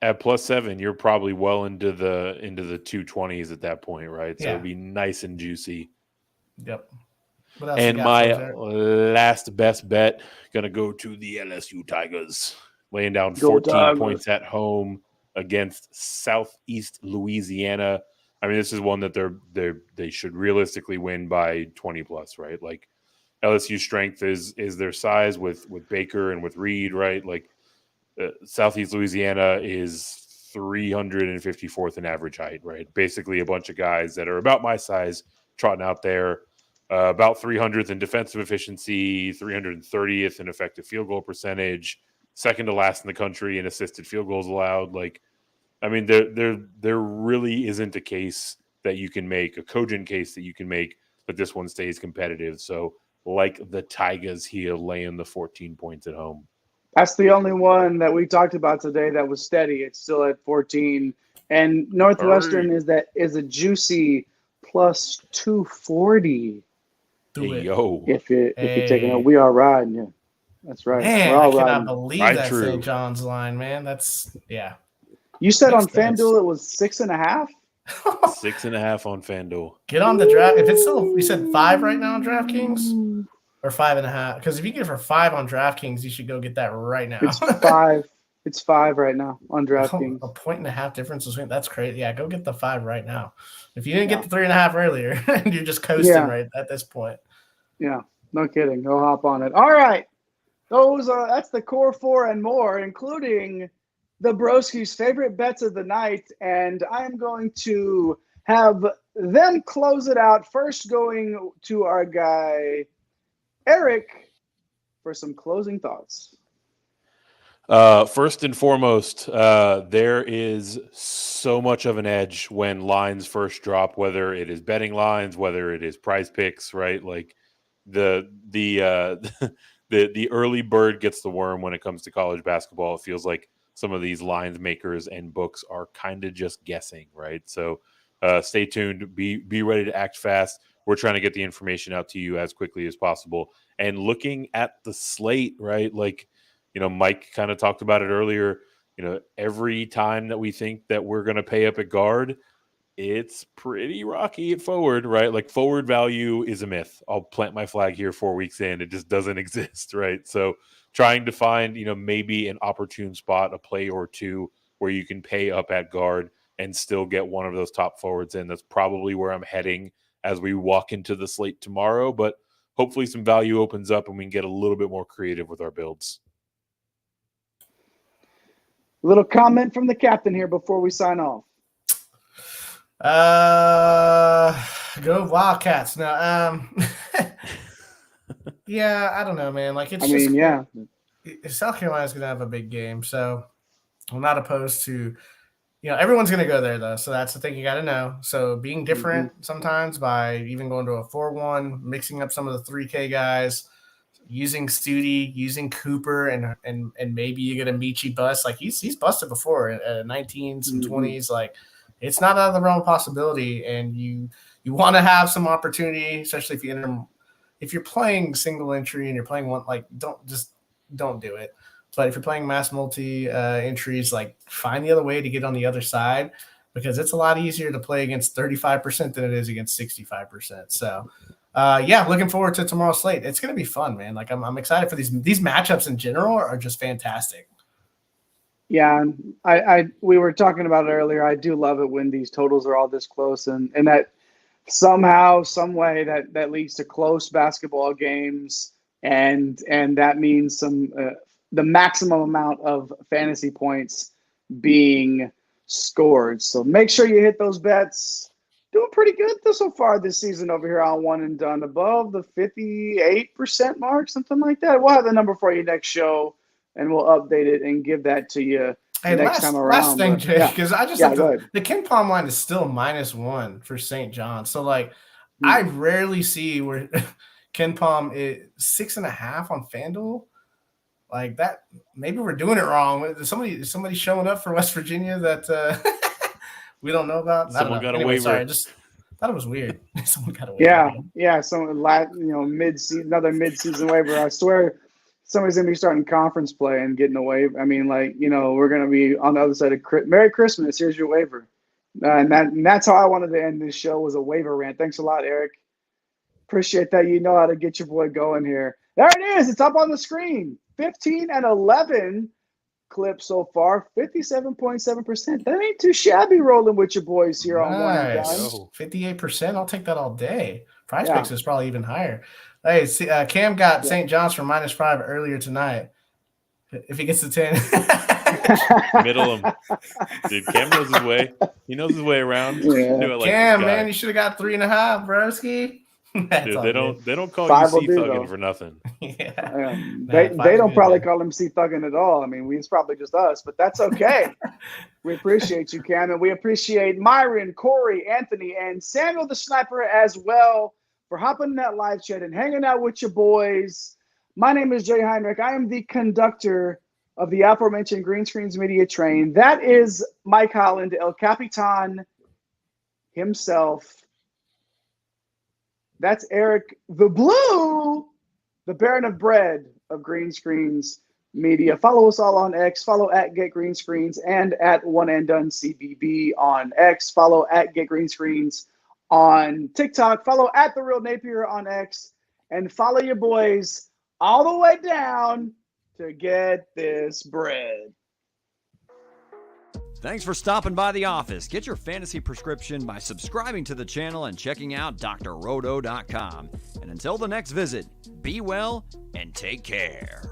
at +7, you're probably well into the 220s at that point, right? So it'd be nice and juicy. Yep. And my last best bet, going to go to the LSU Tigers, laying down 14 points at home against Southeast Louisiana. I mean, this is one that they should realistically win by 20 plus, right? Like, LSU's strength is their size with Baker and with Reed, right? Like, Southeast Louisiana is 354th in average height, right? Basically a bunch of guys that are about my size trotting out there. About 300th in defensive efficiency, 330th in effective field goal percentage, second to last in the country in assisted field goals allowed. Like, I mean, there really isn't a case that you can make, a cogent case that you can make that this one stays competitive. So, like the Tigers here laying the 14 points at home. That's the only one that we talked about today that was steady. It's still at 14. And Northwestern is a juicy plus 240. If you're taking it, we are riding. Yeah, that's right. Man, We're all I cannot riding. believe Right, that true. St. John's line, man. That's You said on Makes sense. FanDuel it was 6.5. 6.5 on FanDuel. Get on the draft. If it's still, you said 5 right now on DraftKings, or 5.5. Because if you get it for 5 on DraftKings, you should go get that right now. It's 5. It's 5 right now on DraftKings. A 1.5 difference between that's crazy. Yeah, go get the 5 right now. If you didn't get the 3.5 earlier, you're just coasting right at this point. Yeah, no kidding. Go hop on it. All right, that's the core 4 and more, including the Broski's favorite bets of the night, and I'm going to have them close it out. First, going to our guy Eric for some closing thoughts. First and foremost, there is so much of an edge when lines first drop, whether it is betting lines, whether it is PrizePicks, right? Like the early bird gets the worm when it comes to college basketball. It feels like some of these lines makers and books are kind of just guessing, right? So stay tuned, be ready to act fast. We're trying to get the information out to you as quickly as possible. And looking at the slate, right? Like, Mike kind of talked about it earlier. Every time that we think that we're going to pay up at guard, it's pretty rocky at forward, right? Like forward value is a myth. I'll plant my flag here 4 weeks in. It just doesn't exist, right? So trying to find, maybe an opportune spot, a play or two where you can pay up at guard and still get one of those top forwards in. That's probably where I'm heading as we walk into the slate tomorrow. But hopefully some value opens up and we can get a little bit more creative with our builds. Little comment from the captain here before we sign off. Go Wildcats. Now, yeah, I don't know, man. Like South Carolina's going to have a big game, so I'm not opposed to, everyone's going to go there though. So that's the thing you got to know. So being different sometimes by even going to a 4-1, mixing up some of the 3K guys, using Studi, using Cooper, and maybe you get a Michi bust. Like he's busted before at 19s and 20s. Like it's not out of the realm of possibility. And you want to have some opportunity, especially if you're playing single entry and you're playing one, like don't do it. But if you're playing mass multi entries, like find the other way to get on the other side, because it's a lot easier to play against 35% than it is against 65%. So. Looking forward to tomorrow's slate. It's going to be fun, man. Like I'm excited for these matchups in general are just fantastic. Yeah, we were talking about it earlier. I do love it when these totals are all this close, and that somehow, some way that leads to close basketball games, and that means the maximum amount of fantasy points being scored. So make sure you hit those bets. Doing pretty good so far this season over here on One and Done, above the 58% mark, something like that. We'll have the number for you next show, and we'll update it and give that to you next time around. Last thing, Jay, because I just the Ken Palm line is still -1 for St. John. So, like, I rarely see where Ken Palm is 6.5 on FanDuel. Like that, maybe we're doing it wrong. Somebody showing up for West Virginia that we don't know about. Someone got a waiver. Sorry, just thought it was weird. Someone got a waiver. Yeah. Mid-season, another mid-season waiver. I swear, somebody's gonna be starting conference play and getting a waiver. I mean, we're gonna be on the other side of Merry Christmas. Here's your waiver, and that's how I wanted to end this show, was a waiver rant. Thanks a lot, Eric. Appreciate that. You know how to get your boy going here. There it is. It's up on the screen. 15 and 11 clip so far. 57.7%. That ain't too shabby rolling with your boys here on One and Done. 58%. I'll take that all day. PrizePicks is probably even higher. Hey, Cam got St. John's for -5 earlier tonight. If he gets to 10. Middle him. Dude, Cam knows his way. He knows his way around. Yeah. Cam, man, you should have got 3.5, broski. Dude, they don't call Five will you C do, thugging though. for nothing. Yeah. They don't probably call him C thugging at all. I mean, it's probably just us, but that's okay. We appreciate you, Cam, and we appreciate Myron, Corey, Anthony, and Samuel the Sniper as well for hopping in that live chat and hanging out with your boys. My name is Jay Heinrich. I am the conductor of the aforementioned Green Screens Media train. That is Mike Holland, El Capitan himself. That's Eric the Blue, the Baron of Bread of Green Screens Media. Follow us all on X. Follow at Get Green Screens and at One and Done CBB on X. Follow at Get Green Screens on TikTok. Follow at The Real Napier on X. And follow your boys all the way down to get this bread. Thanks for stopping by the office. Get your fantasy prescription by subscribing to the channel and checking out drrodo.com. And until the next visit, be well and take care.